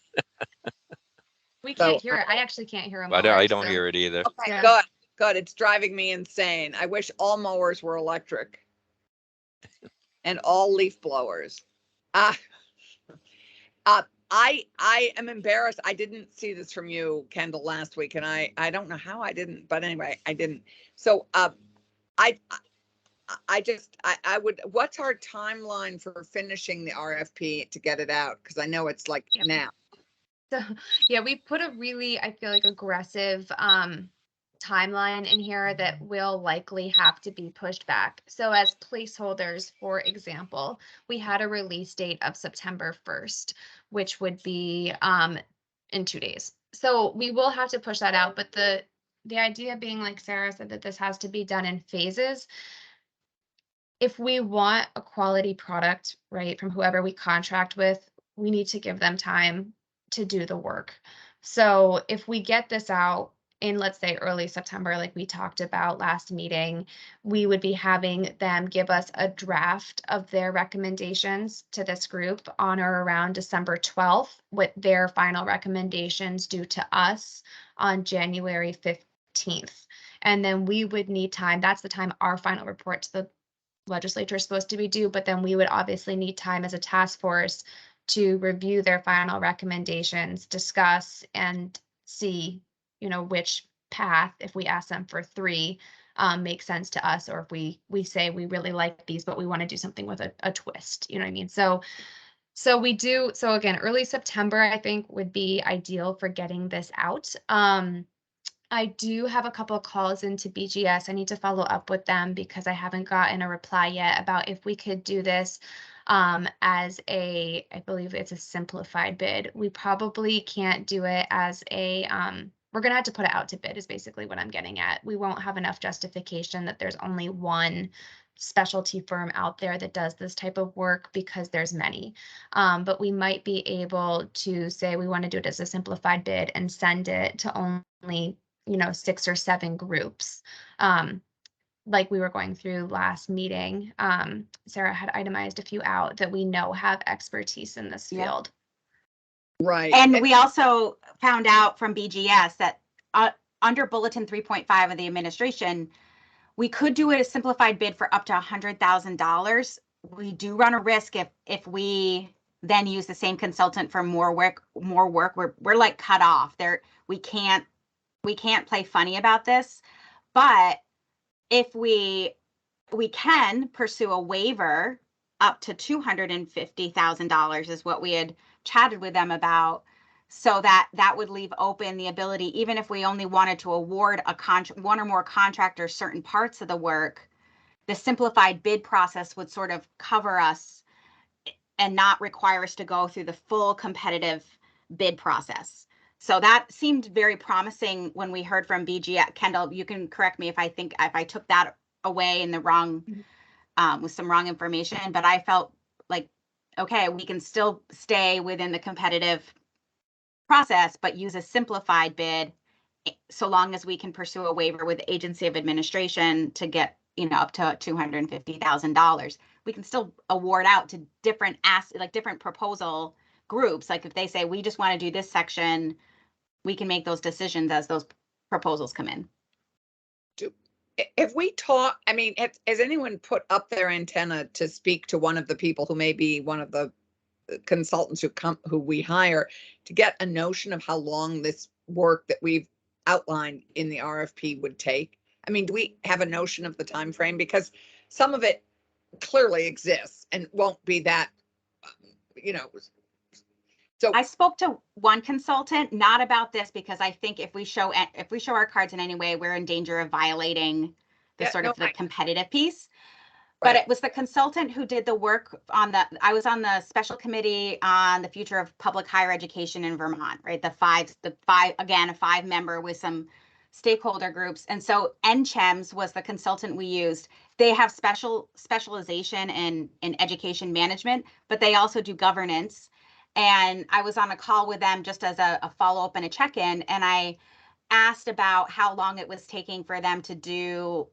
We So, can't hear it. I actually can't hear a I mower. don't so- hear it either. Okay, Yeah. good, good. It's driving me insane. I wish all mowers were electric. And all leaf blowers. I am embarrassed. I didn't see this from you, Kendall, last week, and I don't know how I didn't, but anyway, I didn't. So I would, what's our timeline for finishing the RFP to get it out? Because I know it's like now. So yeah, we put a really, I feel like, aggressive timeline in here that will likely have to be pushed back. So as placeholders, for example, we had a release date of September 1st, which would be in 2 days. So we will have to push that out, but the idea being, like Sarah said, that this has to be done in phases. If we want a quality product, right, from whoever we contract with, we need to give them time to do the work. So if we get this out in, let's say, early September, like we talked about last meeting, we would be having them give us a draft of their recommendations to this group on or around December 12th, with their final recommendations due to us on January 15th. And then we would need time, that's the time our final report to the legislature is supposed to be due, but then we would obviously need time as a task force to review their final recommendations, discuss and see, which path, if we ask them for 3, makes sense to us, or if we say we really like these, but we want to do something with a twist, you know what I mean? So again, early September, I think, would be ideal for getting this out. I do have a couple of calls into BGS. I need to follow up with them because I haven't gotten a reply yet about if we could do this as I believe it's a simplified bid. We probably can't do it as we're going to have to put it out to bid is basically what I'm getting at. We won't have enough justification that there's only one specialty firm out there that does this type of work because there's many. But we might be able to say we want to do it as a simplified bid and send it to only 6 or 7 groups, like we were going through last meeting. Sarah had itemized a few out that we know have expertise in this field. Right. And we also found out from BGS that under Bulletin 3.5 of the administration, we could do it a simplified bid for up to $100,000. We do run a risk if we then use the same consultant for more work. We're like cut off there. We can't play funny about this, but if we can pursue a waiver up to $250,000 is what we had chatted with them about. So that would leave open the ability, even if we only wanted to award one or more contractors certain parts of the work, the simplified bid process would sort of cover us and not require us to go through the full competitive bid process. So that seemed very promising when we heard from BGS. Kendall, you can correct me if I took that away in the wrong, with some wrong information, but I felt like, okay, we can still stay within the competitive process, but use a simplified bid so long as we can pursue a waiver with the agency of administration to get, up to $250,000. We can still award out to different different proposal groups. Like if they say, we just want to do this section, we can make those decisions as those proposals come in. If we talk, I mean, has anyone put up their antenna to speak to one of the people who may be one of the consultants who we hire to get a notion of how long this work that we've outlined in the RFP would take? I mean, do we have a notion of the time frame? Because some of it clearly exists and won't be that, So I spoke to one consultant, not about this, because I think if we show our cards in any way, we're in danger of violating the the competitive piece. But it was the consultant who did the work on I was on the special committee on the future of public higher education in Vermont, right? The five, again, a 5-member with some stakeholder groups. And so NCHEMS was the consultant we used. They have specialization in education management, but they also do governance. And I was on a call with them just as a follow-up and a check-in. And I asked about how long it was taking for them to do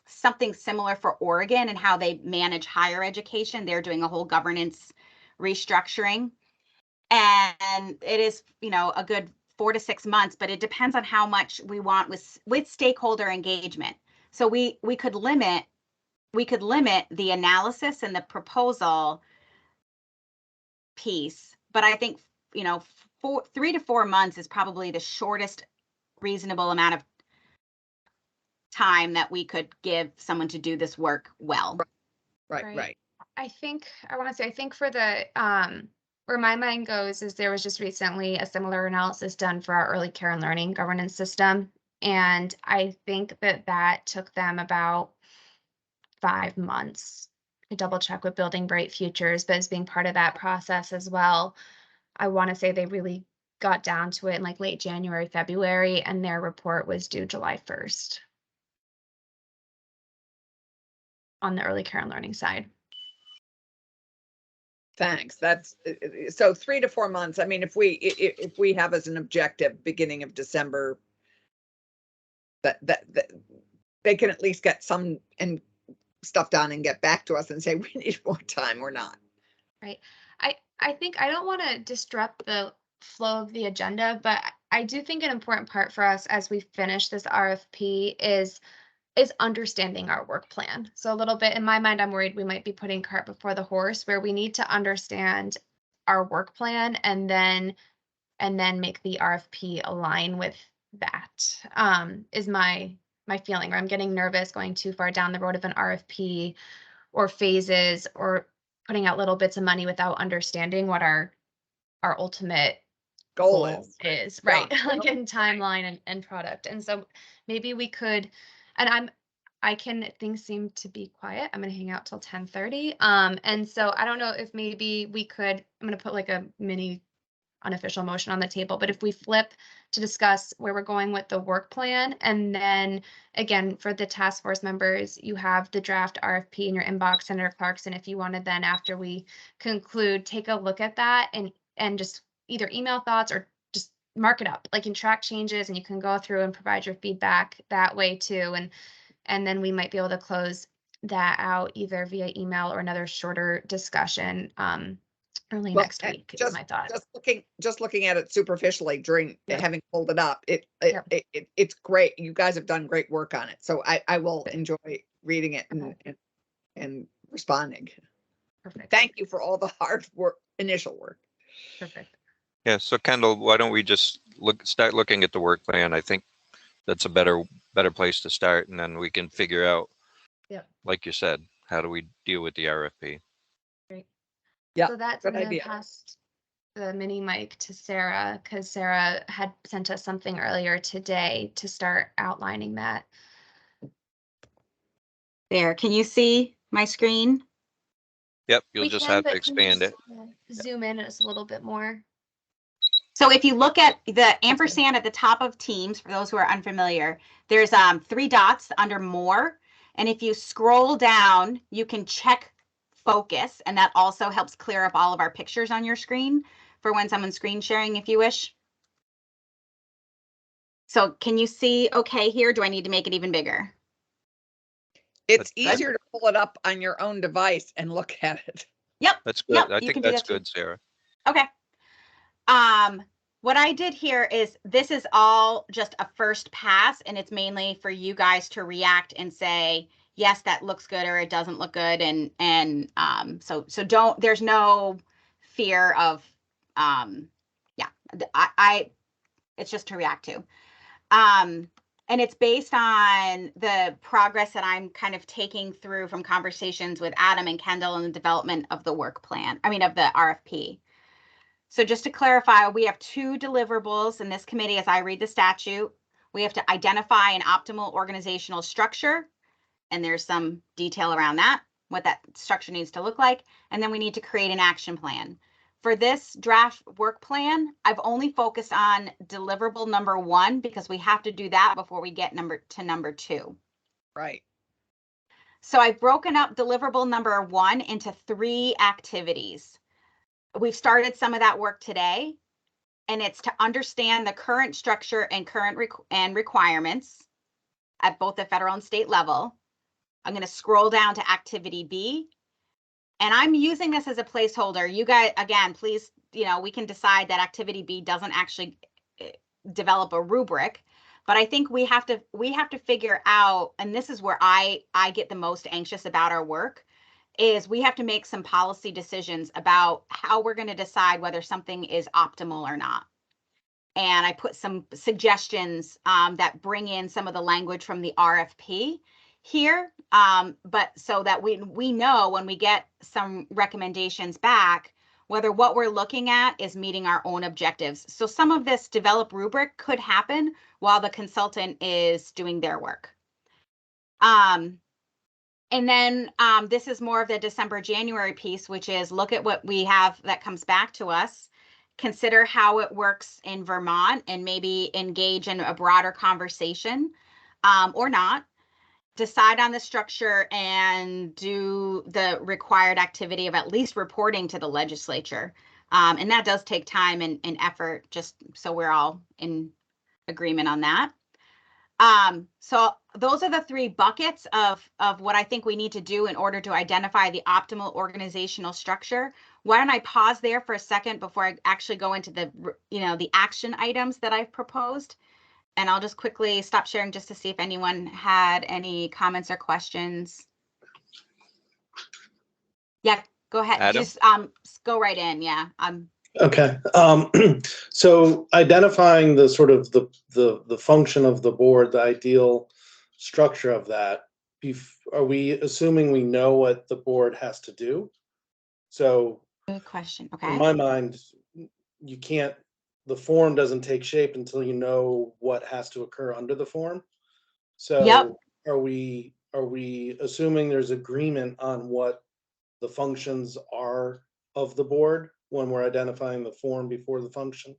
something similar for Oregon and how they manage higher education. They're doing a whole governance restructuring. And it is, a good 4 to 6 months, but it depends on how much we want with stakeholder engagement. So we could limit the analysis and the proposal piece, but I think 3 to 4 months is probably the shortest reasonable amount of time that we could give someone to do this work well. Right. I think for the where my mind goes is there was just recently a similar analysis done for our early care and learning governance system, and I think that took them about 5 months. I double check with Building Bright Futures, but as being part of that process as well, I want to say they really got down to it in like late January, February, and their report was due July 1st on the early care and learning side. Thanks. That's so 3 to 4 months. I mean, if we have as an objective beginning of December, that they can at least get some stuff done and get back to us and say we need more time or not. Right. I think I don't want to disrupt the flow of the agenda, but I do think an important part for us as we finish this RFP is understanding our work plan. So a little bit in my mind, I'm worried we might be putting cart before the horse, where we need to understand our work plan and then make the RFP align with that. Is my feeling, or I'm getting nervous going too far down the road of an RFP or phases or putting out little bits of money without understanding what our ultimate goal is right? Like in timeline and product. And so maybe we could, and things seem to be quiet. I'm going to hang out till 10:30. And so I don't know if maybe we could, I'm going to put like a mini unofficial motion on the table, but if we flip to discuss where we're going with the work plan, and then again, for the task force members, you have the draft RFP in your inbox, Senator Clarkson, if you wanted then after we conclude, take a look at that and just either email thoughts or just mark it up, like in track changes, and you can go through and provide your feedback that way too. And then we might be able to close that out either via email or another shorter discussion early next week is my thought. Just looking at it superficially during having pulled it up, it's great. You guys have done great work on it. So I will enjoy reading it and responding. Perfect. Thank you for all the hard work, initial work. Perfect. Yeah. So Kendall, why don't we just start looking at the work plan? I think that's a better place to start, and then we can figure out, like you said, how do we deal with the RFP? Great. Yeah. So that's going to pass the mini mic to Sarah, because Sarah had sent us something earlier today to start outlining that. There, can you see my screen? Yep, you'll just have to expand it. Zoom in just a little bit more. So if you look at the ampersand at the top of Teams, for those who are unfamiliar, there's 3 dots under More. And if you scroll down, you can check focus, and that also helps clear up all of our pictures on your screen for when someone's screen sharing, if you wish. So can you see okay here? Do I need to make it even bigger? It's easier to pull it up on your own device and look at it. Yep. That's good. Yep, I think that's good, Sarah. Okay. What I did here is this is all just a first pass, and it's mainly for you guys to react and say, yes, that looks good, or it doesn't look good. And so don't, there's no fear of, it's just to react to. And it's based on the progress that I'm kind of taking through from conversations with Adam and Kendall in the development of the work plan, of the RFP. So just to clarify, we have 2 deliverables in this committee as I read the statute. We have to identify an optimal organizational structure, and there's some detail around that, what that structure needs to look like. And then we need to create an action plan. For this draft work plan, I've only focused on deliverable number 1 because we have to do that before we get number 2. Right. So I've broken up deliverable number 1 into 3 activities. We've started some of that work today, and it's to understand the current structure and current requirements at both the federal and state level. I'm going to scroll down to activity B, and I'm using this as a placeholder. You guys, again, please, we can decide that activity B doesn't actually develop a rubric, but I think we have to figure out, and this is where I get the most anxious about our work, is we have to make some policy decisions about how we're going to decide whether something is optimal or not. And I put some suggestions that bring in some of the language from the RFP here, but so that we know when we get some recommendations back, whether what we're looking at is meeting our own objectives. So some of this develop rubric could happen while the consultant is doing their work. And then this is more of the December, January piece, which is look at what we have that comes back to us, consider how it works in Vermont, and maybe engage in a broader conversation or not. Decide on the structure and do the required activity of at least reporting to the legislature. And that does take time and effort, just so we're all in agreement on that. So those are the 3 buckets of what I think we need to do in order to identify the optimal organizational structure. Why don't I pause there for a second before I actually go into the action items that I've proposed? And I'll just quickly stop sharing just to see if anyone had any comments or questions. Yeah, go ahead. Adam? Just go right in. Yeah. Okay. So identifying the sort of the function of the board, the ideal structure of that, are we assuming we know what the board has to do? So good question. Okay. In my mind, you can't, the form doesn't take shape until you know what has to occur under the form. So yep. Are we assuming there's agreement on what the functions are of the board when we're identifying the form before the function?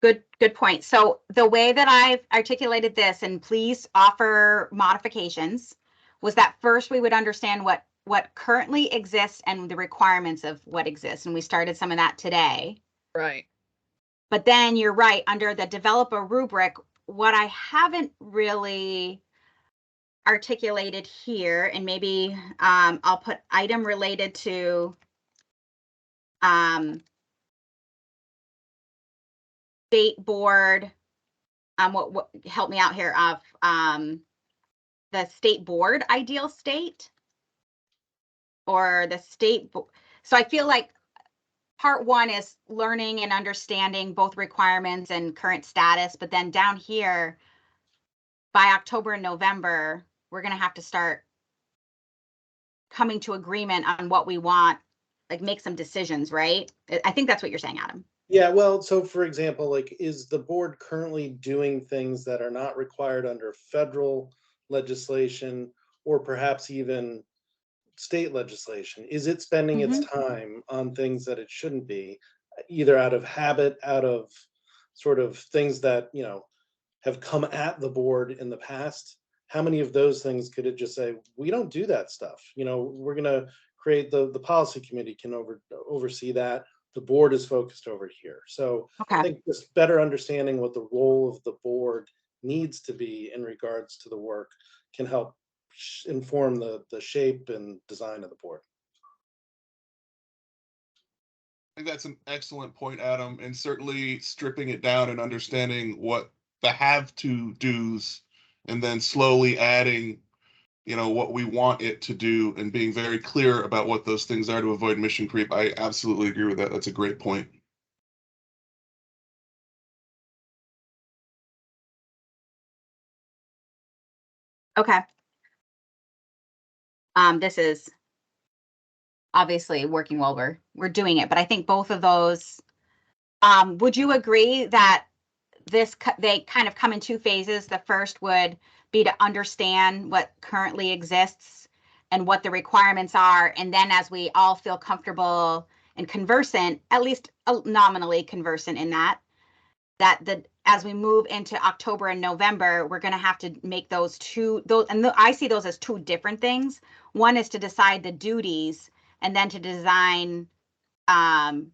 Good point. So the way that I've articulated this, and please offer modifications, was that first we would understand what currently exists and the requirements of what exists. And we started some of that today. Right. But then you're right, under the develop a rubric, what I haven't really articulated here, and maybe I'll put item related to state board, what help me out here, of the state board ideal state, or the state. So I feel like part 1 is learning and understanding both requirements and current status, but then down here by October and November, we're going to have to start coming to agreement on what we want, like make some decisions, right? I think that's what you're saying, Adam. Yeah, well, so for example, like, is the board currently doing things that are not required under federal legislation or perhaps even state legislation? Is it spending its time on things that it shouldn't be, either out of habit, out of sort of things that, have come at the board in the past? How many of those things could it just say, we don't do that stuff? We're going to create the policy committee can oversee that. The board is focused over here. So okay. I think just better understanding what the role of the board needs to be in regards to the work can help inform the shape and design of the board. I think that's an excellent point, Adam, and certainly stripping it down and understanding what the have to do's, and then slowly adding, what we want it to do, and being very clear about what those things are to avoid mission creep. I absolutely agree with that. That's a great point. Okay. This is obviously working while we're doing it. But I think both of those, would you agree that they kind of come in two phases? The first would be to understand what currently exists and what the requirements are. And then as we all feel comfortable and conversant, at least nominally conversant in that as we move into October and November, we're going to have to make those I see those as two different things. One is to decide the duties, and then to design, one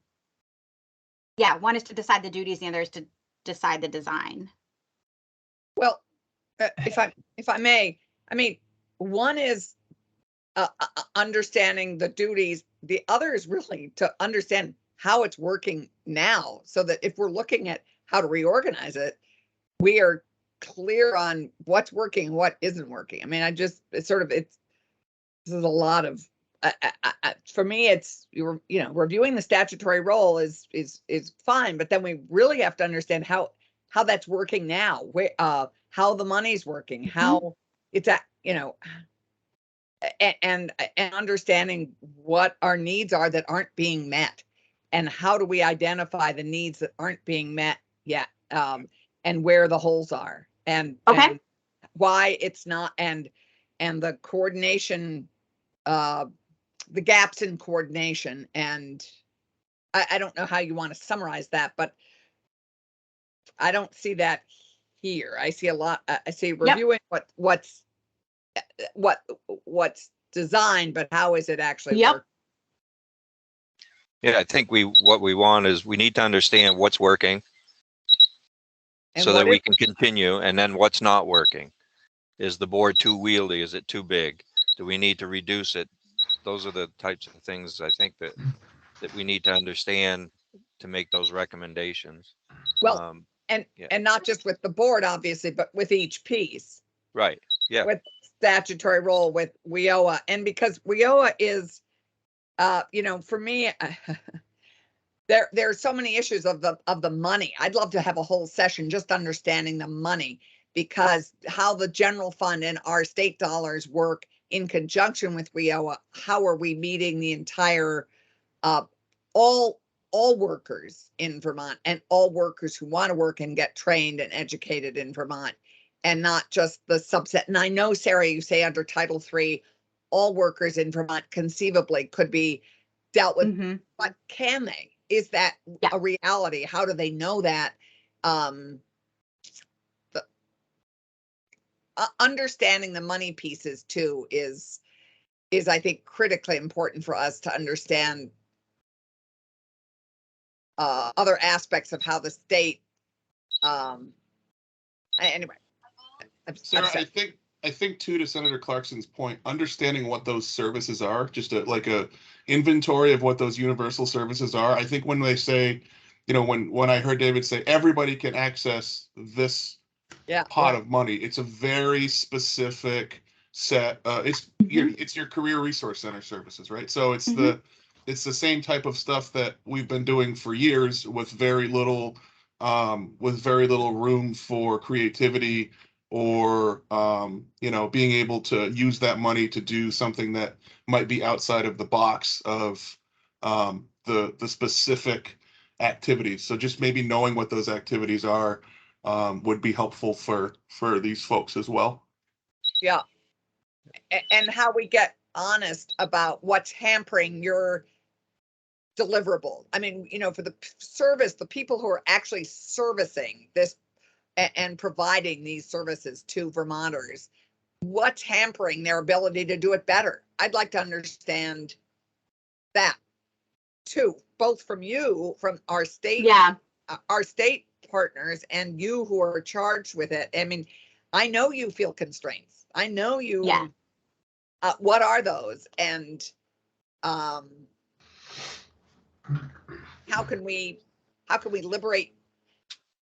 is to decide the duties, the other is to decide the design. Well, if I may, I mean, one is understanding the duties. The other is really to understand how it's working now, so that if we're looking at how to reorganize it, we are clear on what's working and what isn't working. I mean, this is a lot of, for me, it's, reviewing the statutory role is fine, but then we really have to understand how that's working now, how the money's working, how it's and understanding what our needs are that aren't being met, and how do we identify the needs that aren't being met yet, and where the holes are, and why it's not, and the coordination, the gaps in coordination. And I don't know how you want to summarize that, but I don't see that here. I see a lot. I see reviewing what's designed, but how is it actually working? Yeah, I think what we want is we need to understand what's working, and so that we can continue, and then what's not working. Is the board too wieldy? Is it too big? Do we need to reduce it? Those are the types of things I think that we need to understand to make those recommendations. Well, and not just with the board, obviously, but with each piece. Right. Yeah. With statutory role, with WIOA, and because WIOA is, for me, there are so many issues of the money. I'd love to have a whole session just understanding the money, because how the general fund and our state dollars work in conjunction with WIOA. How are we meeting the entire, all workers in Vermont, and all workers who want to work and get trained and educated in Vermont, and not just the subset. And I know, Sarah, you say under Title III, all workers in Vermont conceivably could be dealt with, but can they? Is that a reality? How do they know that? Understanding the money pieces too is I think critically important for us to understand other aspects of how the state. Anyway, Sarah, I think too, to Senator Clarkson's point, understanding what those services are, just like a inventory of what those universal services are. I think when they say, when I heard David say everybody can access this pot of money, it's a very specific set. It's your career resource center services, right? So it's it's the same type of stuff that we've been doing for years with very little room for creativity, or being able to use that money to do something that might be outside of the box of the specific activities. So just maybe knowing what those activities are would be helpful for these folks as well. Yeah, and how we get honest about what's hampering your deliverable. I mean, for the service, the people who are actually servicing this and providing these services to Vermonters, what's hampering their ability to do it better? I'd like to understand that too, both from you, from our state, our state partners, and you who are charged with it. I mean, I know you feel constraints. I know you. What are those? And how can we liberate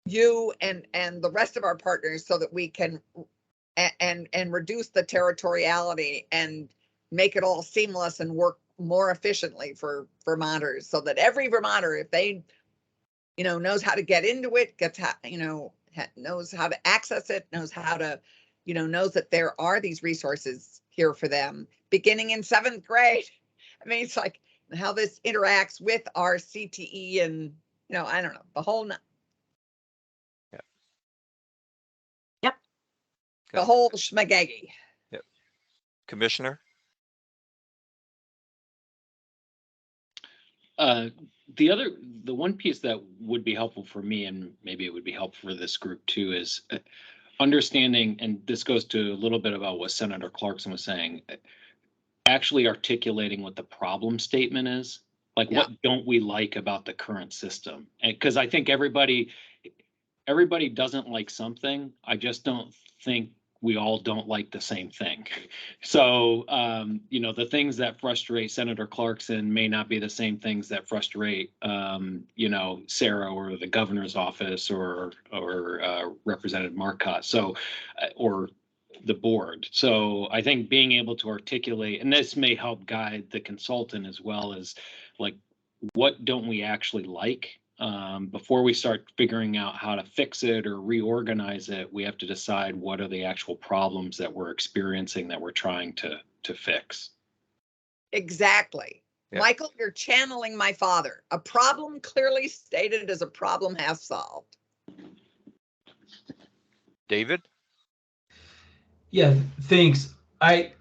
you and the rest of our partners, so that we can and reduce the territoriality and make it all seamless and work more efficiently for Vermonters, so that every Vermonter, if they knows how to get into it, knows how to access it, knows how to knows that there are these resources here for them, beginning in 7th grade. I mean, it's like how this interacts with our CTE and, I don't know, the whole, the whole schmagaggy. Yep. Commissioner? The one piece that would be helpful for me, and maybe it would be helpful for this group too, is understanding, and this goes to a little bit about what Senator Clarkson was saying, actually articulating what the problem statement is. Like, what don't we like about the current system? And because I think everybody doesn't like something. I just don't think we all don't like the same thing. So, the things that frustrate Senator Clarkson may not be the same things that frustrate, Sarah or the governor's office or Representative Marcotte. So, or the board. So I think being able to articulate, and this may help guide the consultant as well, as like, what don't we actually like? Before we start figuring out how to fix it or reorganize it, we have to decide what are the actual problems that we're experiencing that we're trying to fix. Exactly. Yeah. Michael, you're channeling my father. A problem clearly stated is a problem half solved. David? Yeah, thanks. I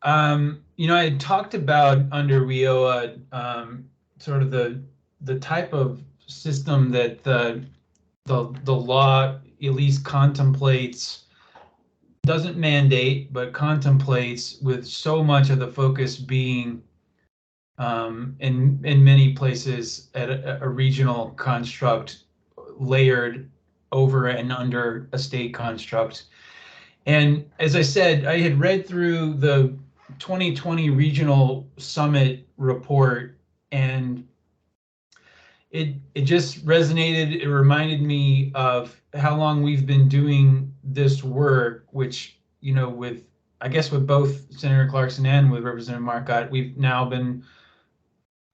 had talked about under WIOA sort of the type of system that the law at least contemplates, doesn't mandate, but contemplates, with so much of the focus being in many places at a regional construct layered over and under a state construct. And as I said, I had read through the 2020 Regional Summit report, and it just resonated. It reminded me of how long we've been doing this work, which, with both Senator Clarkson and with Representative Marcotte, we've now been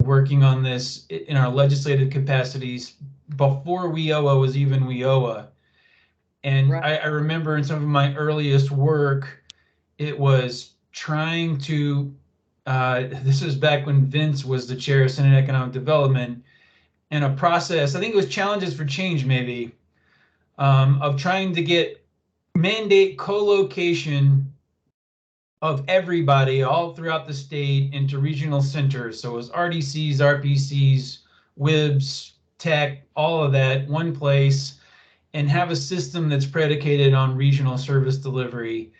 working on this in our legislative capacities before WIOA was even WIOA. And right. I remember in some of my earliest work, it was trying to, this was back when Vince was the chair of Senate Economic Development, and a process, I think it was Challenges for Change maybe, of trying to mandate co-location of everybody all throughout the state into regional centers. So it was RDCs, RPCs, WIBs, tech, all of that, one place, and have a system that's predicated on regional service delivery.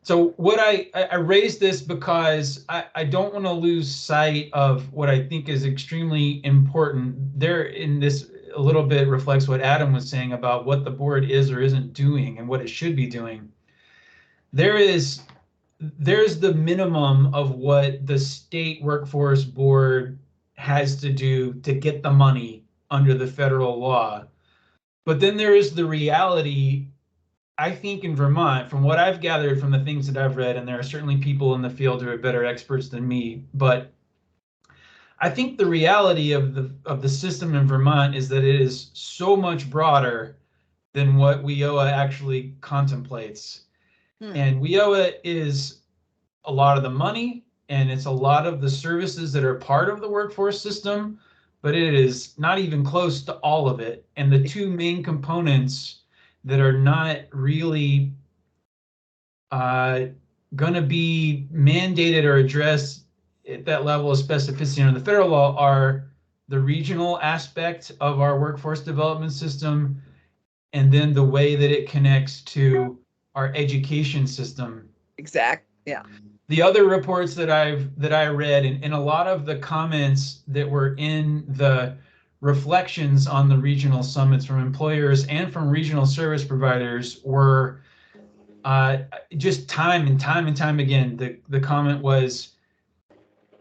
So what I raised this because I don't want to lose sight of what I think is extremely important. There in this a little bit reflects what Adam was saying about what the board is or isn't doing and what it should be doing. There's the minimum of what the state workforce board has to do to get the money under the federal law. But then there is the reality, I think, in Vermont, from what I've gathered from the things that I've read, and there are certainly people in the field who are better experts than me, but I think the reality of the system in Vermont is that it is so much broader than what WIOA actually contemplates. And WIOA is a lot of the money, and it's a lot of the services that are part of the workforce system, but it is not even close to all of it. And the two main components that are not really going to be mandated or addressed at that level of specificity under the federal law are the regional aspect of our workforce development system, and then the way that it connects to our education system. Yeah. The other reports that I read, and a lot of the comments that were in the reflections on the regional summits from employers and from regional service providers were just time and time again. The comment was,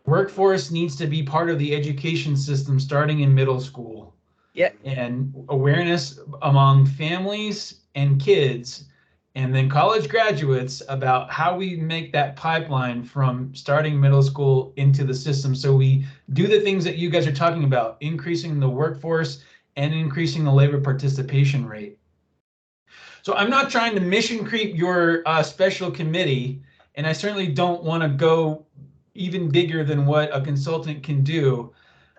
workforce needs to be part of the education system starting in middle school. Yeah. And awareness among families and kids, and then college graduates, about how we make that pipeline from starting middle school into the system. So we do the things that you guys are talking about, increasing the workforce and increasing the labor participation rate. So I'm not trying to mission creep your special committee, and I certainly don't want to go, even bigger than what a consultant can do.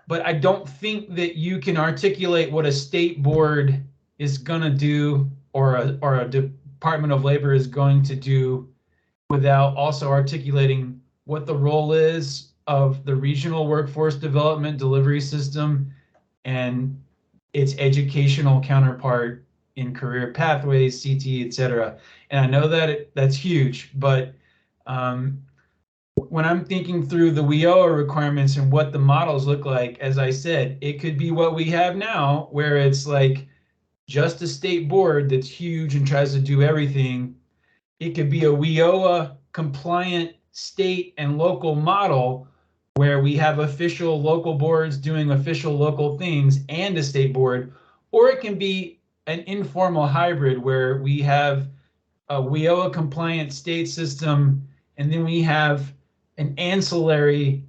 But I don't think that you can articulate what a state board is going to do, or a Department of Labor is going to do, without also articulating what the role is of the regional workforce development delivery system and its educational counterpart in career pathways, CTE, et cetera. And I know that that's huge, but when I'm thinking through the WIOA requirements and what the models look like, as I said, it could be what we have now, where it's like just a state board that's huge and tries to do everything. It could be a WIOA compliant state and local model where we have official local boards doing official local things and a state board, or it can be an informal hybrid where we have a WIOA compliant state system and then we have an ancillary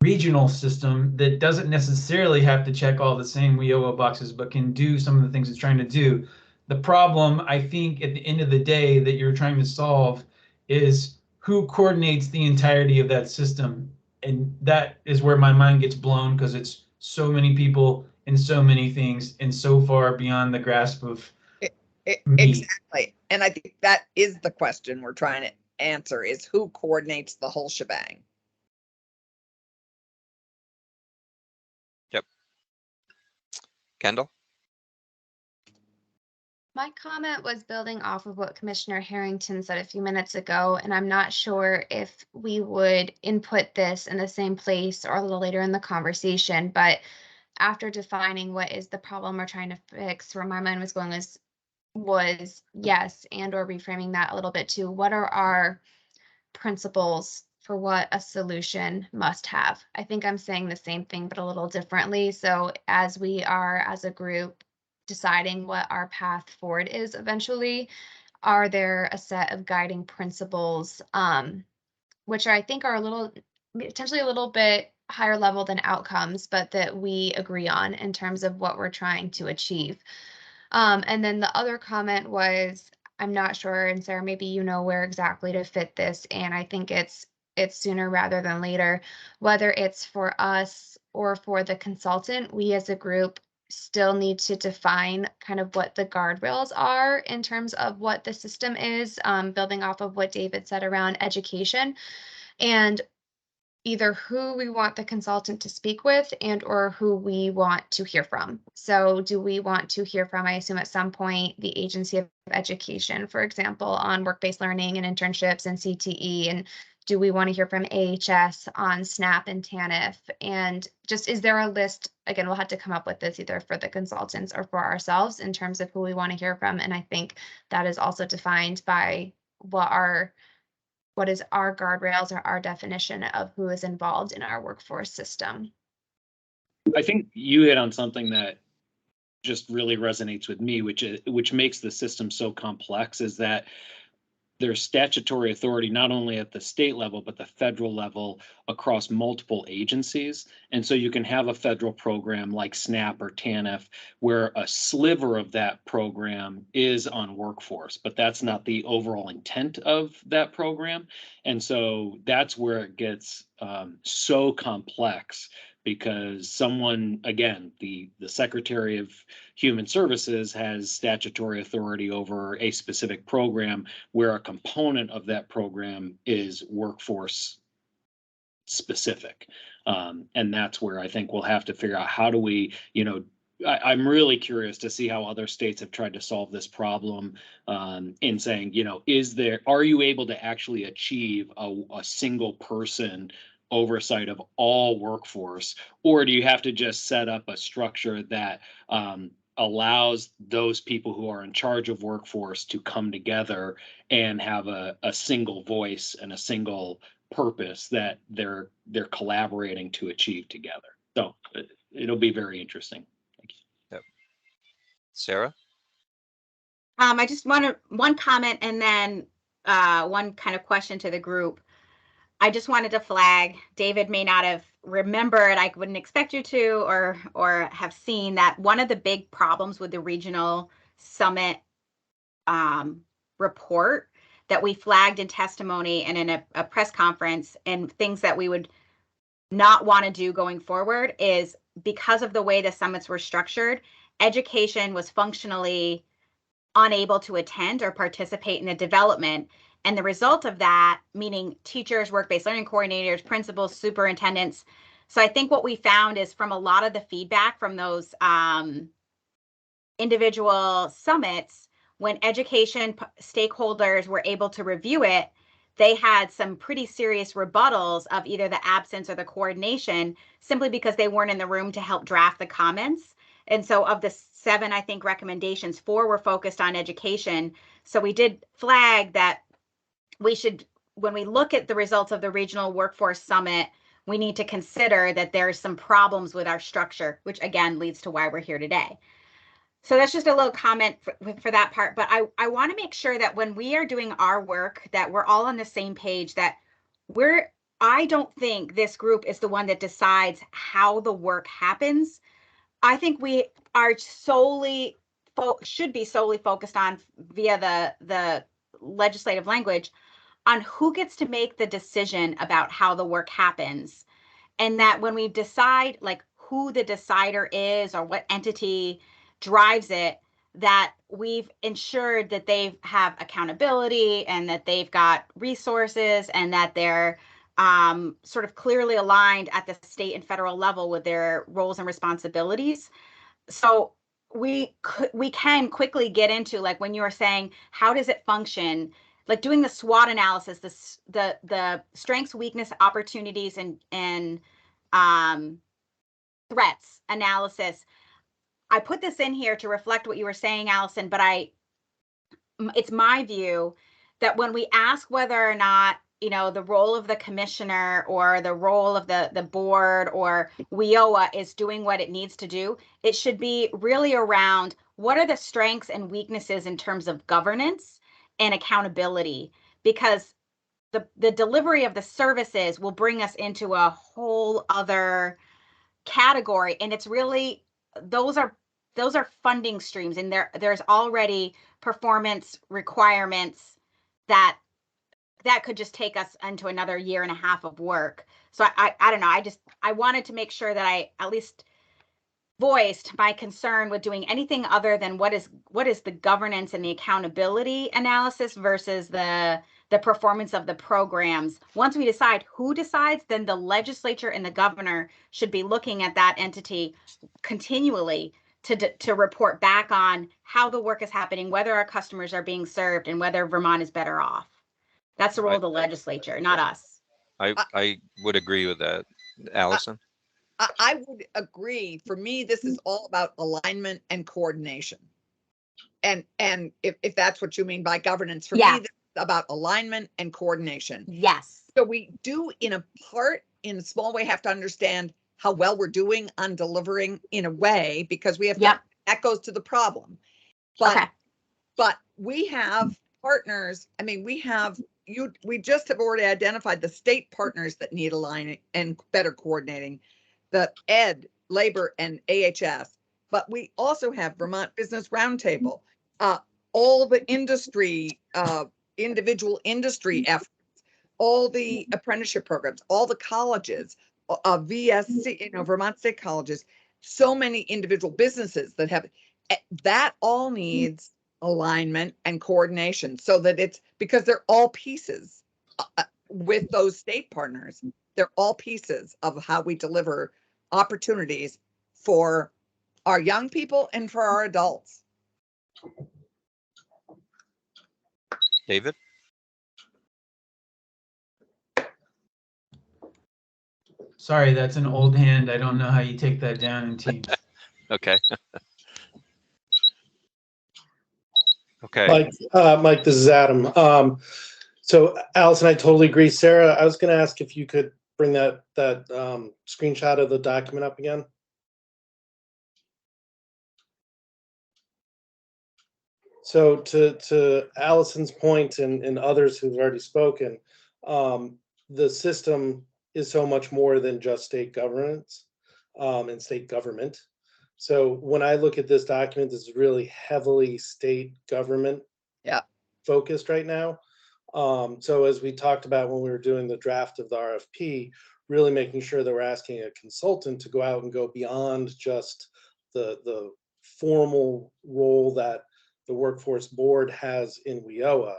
regional system that doesn't necessarily have to check all the same WIOA boxes, but can do some of the things it's trying to do. The problem, I think, at the end of the day that you're trying to solve is who coordinates the entirety of that system. And that is where my mind gets blown, because it's so many people and so many things and so far beyond the grasp of me. Exactly. And I think that is the question we're trying to answer, is who coordinates the whole shebang? Yep. Kendall? My comment was building off of what Commissioner Harrington said a few minutes ago, and I'm not sure if we would input this in the same place or a little later in the conversation, but after defining what is the problem we're trying to fix, where my mind was going was yes, and or reframing that a little bit too. What are our principles for what a solution must have? I think I'm saying the same thing, but a little differently. So as we are, as a group, deciding what our path forward is eventually, are there a set of guiding principles, which I think are potentially a little bit higher level than outcomes, but that we agree on in terms of what we're trying to achieve. And then the other comment was, I'm not sure, and Sarah, maybe you know where exactly to fit this, and I think it's sooner rather than later, whether it's for us or for the consultant. We as a group still need to define kind of what the guardrails are in terms of what the system is, building off of what David said around education, and either who we want the consultant to speak with and or who we want to hear from. So do we want to hear from, I assume at some point, the Agency of Education, for example, on work-based learning and internships and CTE? And do we want to hear from AHS on SNAP and TANF? And just, is there a list? Again, we'll have to come up with this either for the consultants or for ourselves in terms of who we want to hear from. And I think that is also defined by what is our guardrails or our definition of who is involved in our workforce system. I think you hit on something that just really resonates with me, which makes the system so complex, is that there's statutory authority not only at the state level, but the federal level across multiple agencies. And so you can have a federal program like SNAP or TANF where a sliver of that program is on workforce, but that's not the overall intent of that program. And so that's where it gets so complex, because someone, again, the Secretary of Human Services has statutory authority over a specific program where a component of that program is workforce specific. And that's where I think we'll have to figure out how do we, I'm really curious to see how other states have tried to solve this problem, in saying, are you able to actually achieve a single person oversight of all workforce, or do you have to just set up a structure that allows those people who are in charge of workforce to come together and have a single voice and a single purpose that they're collaborating to achieve together? So it'll be very interesting. Thank you. Yep. Sarah? I just want one comment and then one kind of question to the group. I just wanted to flag, David may not have remembered, I wouldn't expect you to, or have seen that one of the big problems with the regional summit report that we flagged in testimony and in a press conference, and things that we would not want to do going forward, is because of the way the summits were structured, education was functionally unable to attend or participate in the development. And the result of that, meaning teachers, work-based learning coordinators, principals, superintendents. So I think what we found is, from a lot of the feedback from those individual summits, when education stakeholders were able to review it, they had some pretty serious rebuttals of either the absence or the coordination, simply because they weren't in the room to help draft the comments. And so of the 7, I think, recommendations, 4 were focused on education. So we did flag that we should, when we look at the results of the Regional Workforce Summit, we need to consider that there's some problems with our structure, which again leads to why we're here today. So that's just a little comment for that part. But I want to make sure that when we are doing our work, that we're all on the same page, that I don't think this group is the one that decides how the work happens. I think we are should be solely focused on, via the legislative language, on who gets to make the decision about how the work happens. And that when we decide, like, who the decider is or what entity drives it, that we've ensured that they have accountability and that they've got resources and that they're sort of clearly aligned at the state and federal level with their roles and responsibilities. So we can quickly get into, like, when you were saying, how does it function? Like doing the SWOT analysis, the strengths, weakness, opportunities, and threats analysis. I put this in here to reflect what you were saying, Allison, but it's my view that when we ask whether or not, the role of the commissioner or the role of the board or WIOA is doing what it needs to do, it should be really around what are the strengths and weaknesses in terms of governance and accountability, because the delivery of the services will bring us into a whole other category. And it's really, those are funding streams, and there's already performance requirements that could just take us into another 1.5 years of work. So I don't know. I wanted to make sure that I at least voiced my concern with doing anything other than what is the governance and the accountability analysis versus the performance of the programs. Once we decide who decides, then the legislature and the governor should be looking at that entity continually to report back on how the work is happening, whether our customers are being served, and whether Vermont is better off. That's the role of the legislature, not us. I would agree with that. Allison? I would agree. For me, this is all about alignment and coordination. And if that's what you mean by governance, for me, this is about alignment and coordination. Yes. So we do, in a small way, have to understand how well we're doing on delivering, in a way, because we have to, that goes to the problem. But we have partners. I mean, we just have already identified the state partners that need aligning and better coordinating, the ed, labor, and AHS. But we also have Vermont Business Roundtable, all the industry, individual industry efforts, all the apprenticeship programs, all the colleges, VSC, Vermont State Colleges, so many individual businesses that have, that all needs alignment and coordination, so that it's, because they're all pieces with those state partners. They're all pieces of how we deliver opportunities for our young people and for our adults. David? Sorry, that's an old hand. I don't know how you take that down in Teams. Okay. Okay. Mike, this is Adam. So Allison, I totally agree. Sarah, I was going to ask if you could bring that screenshot of the document up again. So to Allison's point and others who've already spoken, the system is so much more than just state governance and state government. So when I look at this document, this is really heavily state government focused right now. So as we talked about when we were doing the draft of the RFP, really making sure that we're asking a consultant to go out and go beyond just the formal role that the workforce board has in WIOA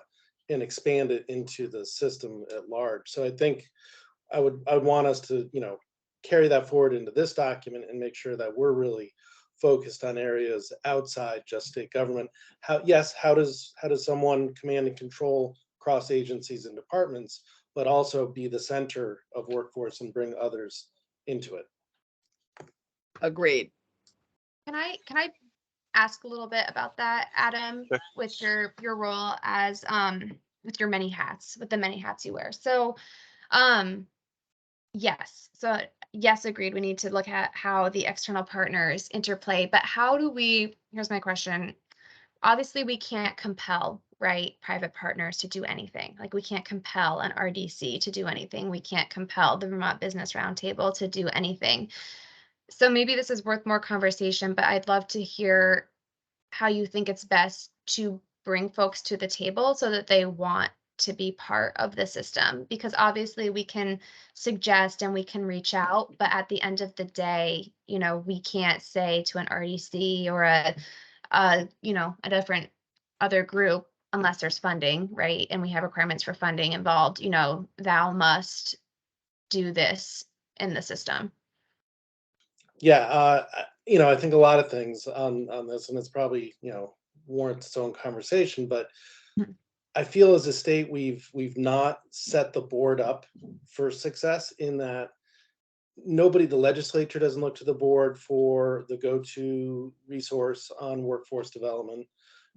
and expand it into the system at large. So I think I would want us to, carry that forward into this document and make sure that we're really focused on areas outside just state government. How does someone command and control cross agencies and departments, but also be the center of workforce and bring others into it? Agreed. Can I ask a little bit about that, Adam, Sure. with your role as with your many hats, with the many hats you wear? So yes. So yes, agreed. We need to look at how the external partners interplay, but here's my question. Obviously we can't compel, right, private partners to do anything. Like we can't compel an RDC to do anything. We can't compel the Vermont Business Roundtable to do anything. So maybe this is worth more conversation, but I'd love to hear how you think it's best to bring folks to the table so that they want to be part of the system, because obviously we can suggest and we can reach out, but at the end of the day, we can't say to an RDC or a different other group, unless there's funding, right? And we have requirements for funding involved, thou must do this in the system. Yeah, I think a lot of things on this, and it's probably, warrants its own conversation, but I feel as a state, we've not set the board up for success in that the legislature doesn't look to the board for the go-to resource on workforce development.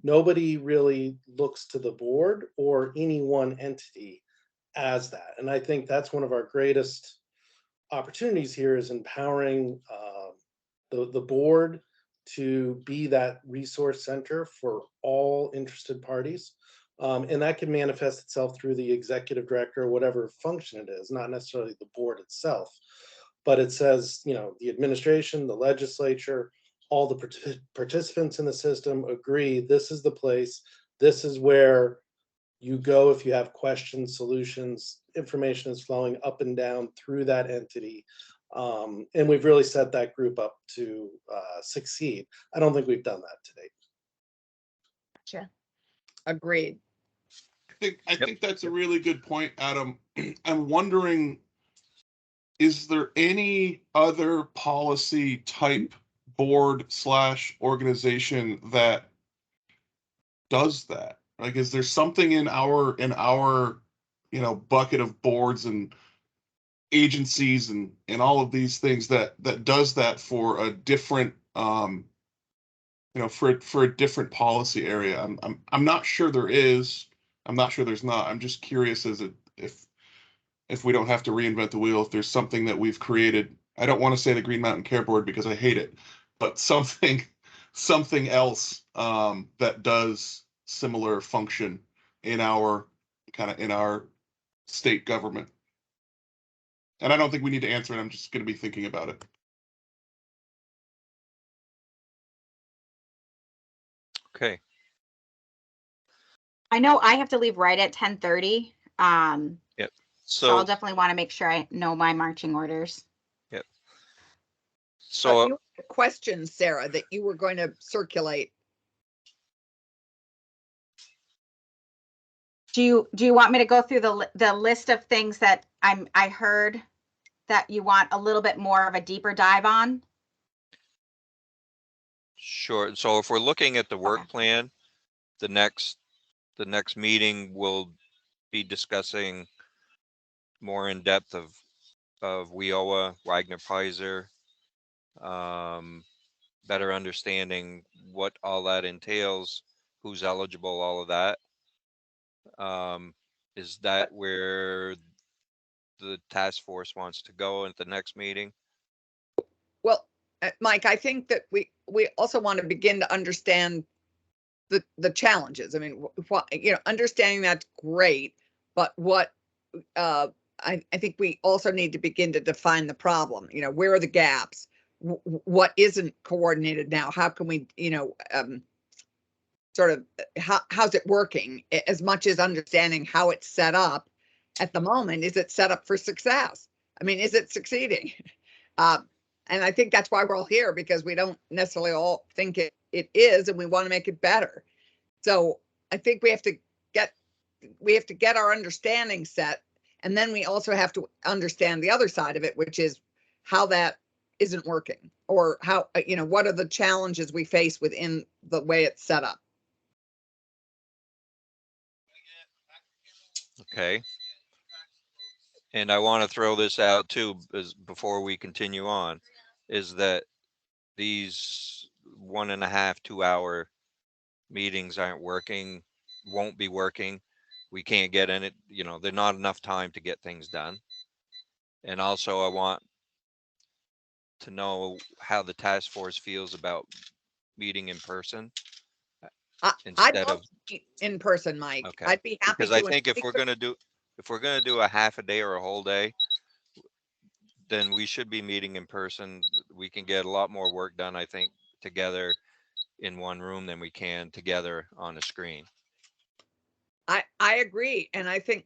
Nobody really looks to the board or any one entity as that. And I think that's one of our greatest opportunities here, is empowering the board to be that resource center for all interested parties. And that can manifest itself through the executive director or whatever function it is, not necessarily the board itself. But it says, the administration, the legislature, all the participants in the system agree this is the place, this is where you go if you have questions, solutions, information is flowing up and down through that entity. And we've really set that group up to succeed. I don't think we've done that today. Gotcha. Agreed. I think that's a really good point, Adam. I'm wondering, is there any other policy type board / organization that does that? Like, is there something in our bucket of boards and agencies and all of these things that does that for a different for a different policy area? I'm not sure there is. I'm not sure there's not. I'm just curious if we don't have to reinvent the wheel, if there's something that we've created. I don't want to say the Green Mountain Care Board because I hate it, but something else that does similar function in our state government. And I don't think we need to answer it. I'm just going to be thinking about it. Okay. I know I have to leave right at 10:30. Yep. So I'll definitely want to make sure I know my marching orders. Yep. So you had a question, Sarah, that you were going to circulate. Do you want me to go through the list of things that I heard that you want a little bit more of a deeper dive on? Sure. So if we're looking at the work Okay. plan, the next meeting will be discussing more in depth of WIOA, Wagner-Pfizer, better understanding what all that entails, who's eligible, all of that. Is that where the task force wants to go at the next meeting? Well, Mike, I think that we also want to begin to understand the challenges. I mean, understanding that's great, but what I think we also need to begin to define the problem. Where are the gaps? What isn't coordinated now? How can we, sort of how's it working, as much as understanding how it's set up at the moment. Is it set up for success? I mean, is it succeeding? And I think that's why we're all here, because we don't necessarily all think it is, and we want to make it better. So I think we have to get our understanding set, and then we also have to understand the other side of it, which is how that isn't working, or how, what are the challenges we face within the way it's set up. Okay. And I want to throw this out too, before we continue on, is that these 1.5, 2 hour meetings aren't working, won't be working. We can't get in it, there's not enough time to get things done. And also I want to know how the task force feels about meeting in person I'd instead love of, to meet in person, Mike. okay. I'd be happy Because I to. think if we're gonna do a half a day or a whole day, then we should be meeting in person. We can get a lot more work done, I think, together in one room than we can together on a screen. I agree, and I think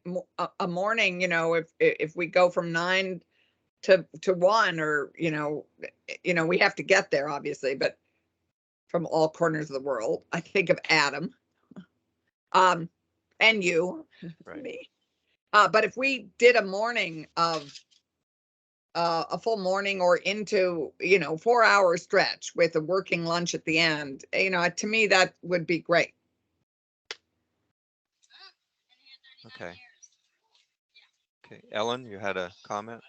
a morning, if we go from 9 to 1, or we have to get there, obviously, but from all corners of the world. I think of Adam, and you, Right. me. But if we did a morning of a full morning, or into 4-hour stretch with a working lunch at the end, to me that would be great. Okay. Okay, Ellen, you had a comment?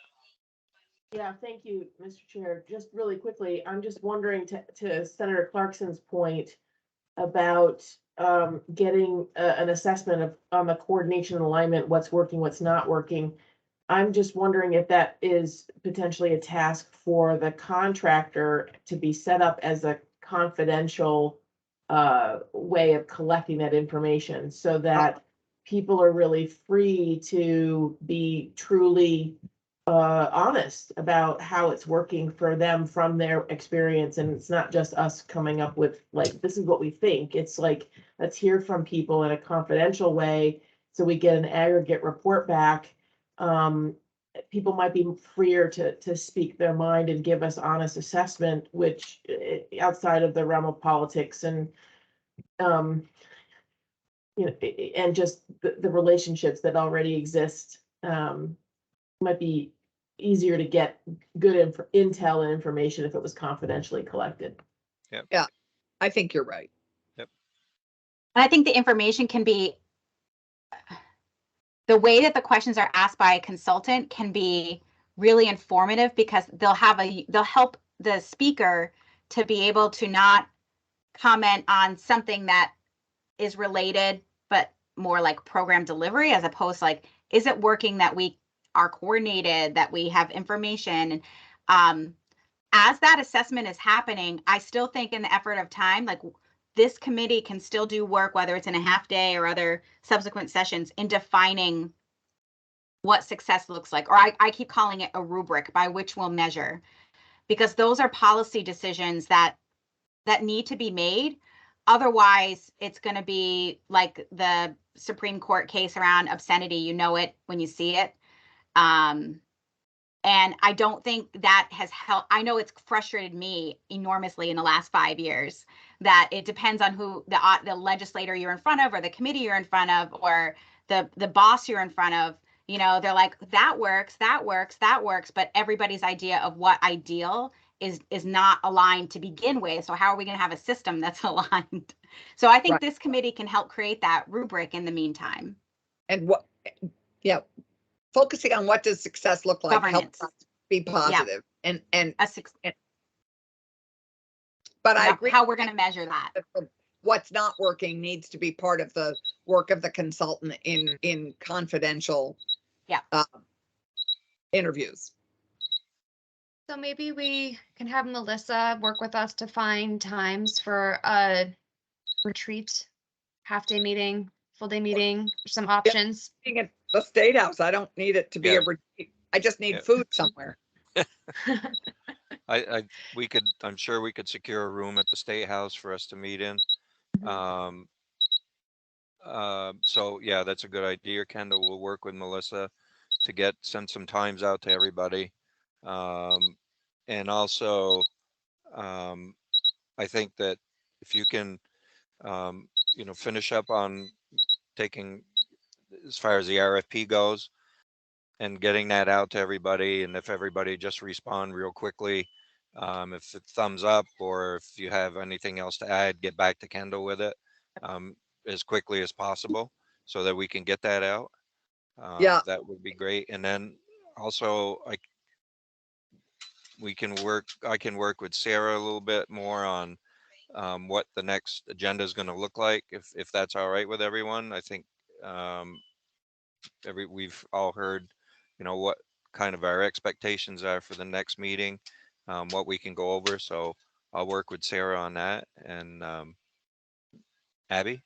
Yeah, thank you, Mr. Chair. Just really quickly, I'm just wondering, to Senator Clarkson's point about getting an assessment on the coordination and alignment, what's working, what's not working. I'm just wondering if that is potentially a task for the contractor to be set up as a confidential way of collecting that information, so that people are really free to be truly honest about how it's working for them from their experience. And it's not just us coming up with, like, this is what we think. It's like, let's hear from people in a confidential way, so we get an aggregate report back. People might be freer to speak their mind and give us honest assessment, which outside of the realm of politics, and and just the relationships that already exist. Might be easier to get good intel and information if it was confidentially collected. Yep. Yeah, I think you're right. Yep. And I think the information can be, the way that the questions are asked by a consultant can be really informative, because they'll help the speaker to be able to not comment on something that is related, but more like program delivery, as opposed to like, is it working, that we are coordinated, that we have information. As that assessment is happening, I still think in the effort of time, like, this committee can still do work, whether it's in a half day or other subsequent sessions, in defining what success looks like. Or I keep calling it a rubric by which we'll measure, because those are policy decisions that need to be made. Otherwise, it's going to be like the Supreme Court case around obscenity. You know it when you see it. And I don't think that has helped. I know it's frustrated me enormously in the last 5 years, that it depends on who the legislator you're in front of, or the committee you're in front of, or the boss you're in front of. They're like, that works, but everybody's idea of what ideal is not aligned to begin with. So how are we going to have a system that's aligned? So I think Right. This committee can help create that rubric in the meantime. And focusing on what does success look like, helps us be positive. Yeah. And but I agree, how we're going to measure that. What's not working needs to be part of the work of the consultant in confidential interviews. So maybe we can have Melissa work with us to find times for a retreat, half-day meeting, full-day meeting, some options. Being at the State House, I don't need it to be a retreat. I just need food somewhere. I'm sure we could secure a room at the State House for us to meet in. Um, so yeah, that's a good idea. Kendall will work with Melissa to send some times out to everybody. And also, I think that if you can, finish up on taking, as far as the RFP goes, and getting that out to everybody, and if everybody just respond real quickly, if it's thumbs up, or if you have anything else to add, get back to Kendall with it, as quickly as possible, so that we can get that out. Yeah. That would be great. And then also, I can work with Sarah a little bit more on what the next agenda is going to look like, if that's all right with everyone. I think we've all heard, what kind of our expectations are for the next meeting, what we can go over. So I'll work with Sarah on that. And Abby?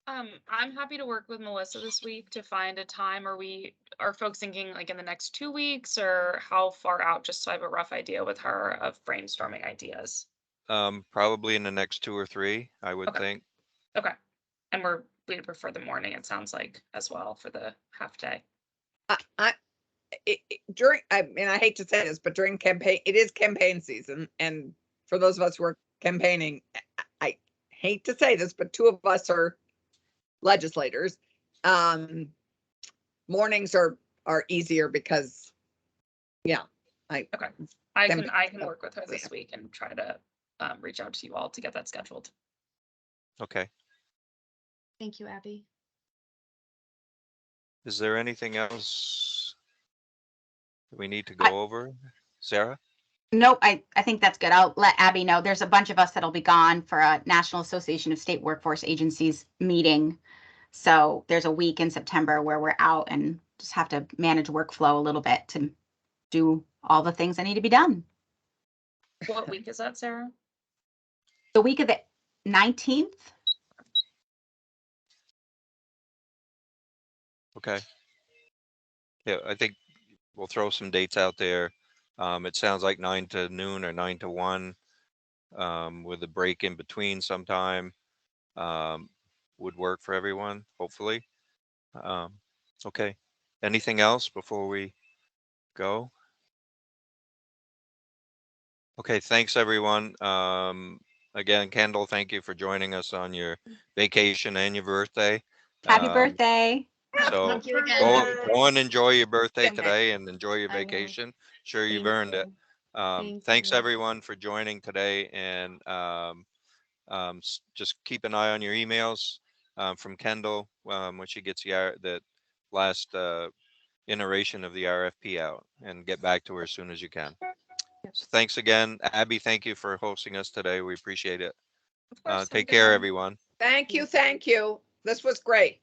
I'm happy to work with Melissa this week to find a time. Are folks thinking like in the next 2 weeks, or how far out, just so I have a rough idea with her of brainstorming ideas? Probably in the next 2 or 3, I would Okay. think. Okay. And we'd prefer the morning, it sounds like, as well, for the half day. I mean, I hate to say this, but during campaign, it is campaign season. And for those of us who are campaigning, I hate to say this, but 2 of us are legislators. Mornings are easier because, yeah. I can work with her this week and try to reach out to you all to get that scheduled. Okay. Thank you, Abby. Is there anything else that we need to go over? Sarah? Nope, I think that's good. I'll let Abby know. There's a bunch of us that'll be gone for a National Association of State Workforce Agencies meeting. So there's a week in September where we're out and just have to manage workflow a little bit to do all the things that need to be done. What week is that, Sarah? The week of the 19th. Okay. Yeah, I think we'll throw some dates out there. It sounds like 9 to noon or 9 to 1, with a break in between sometime, would work for everyone, hopefully. Okay. Anything else before we go? Okay, thanks everyone. Again, Kendall, thank you for joining us on your vacation and your birthday. Happy birthday. So Thank you again. go and enjoy your birthday Okay. today, and enjoy your I will. vacation. Sure, you've Thank earned it. Thank Thanks you. everyone for joining today, and just keep an eye on your emails from Kendall when she gets the last iteration of the RFP out, and get back to her as soon as you can. So thanks again, Abby. Thank you for hosting us today. We appreciate it. Of course. Take care, everyone. Thank you. This was great.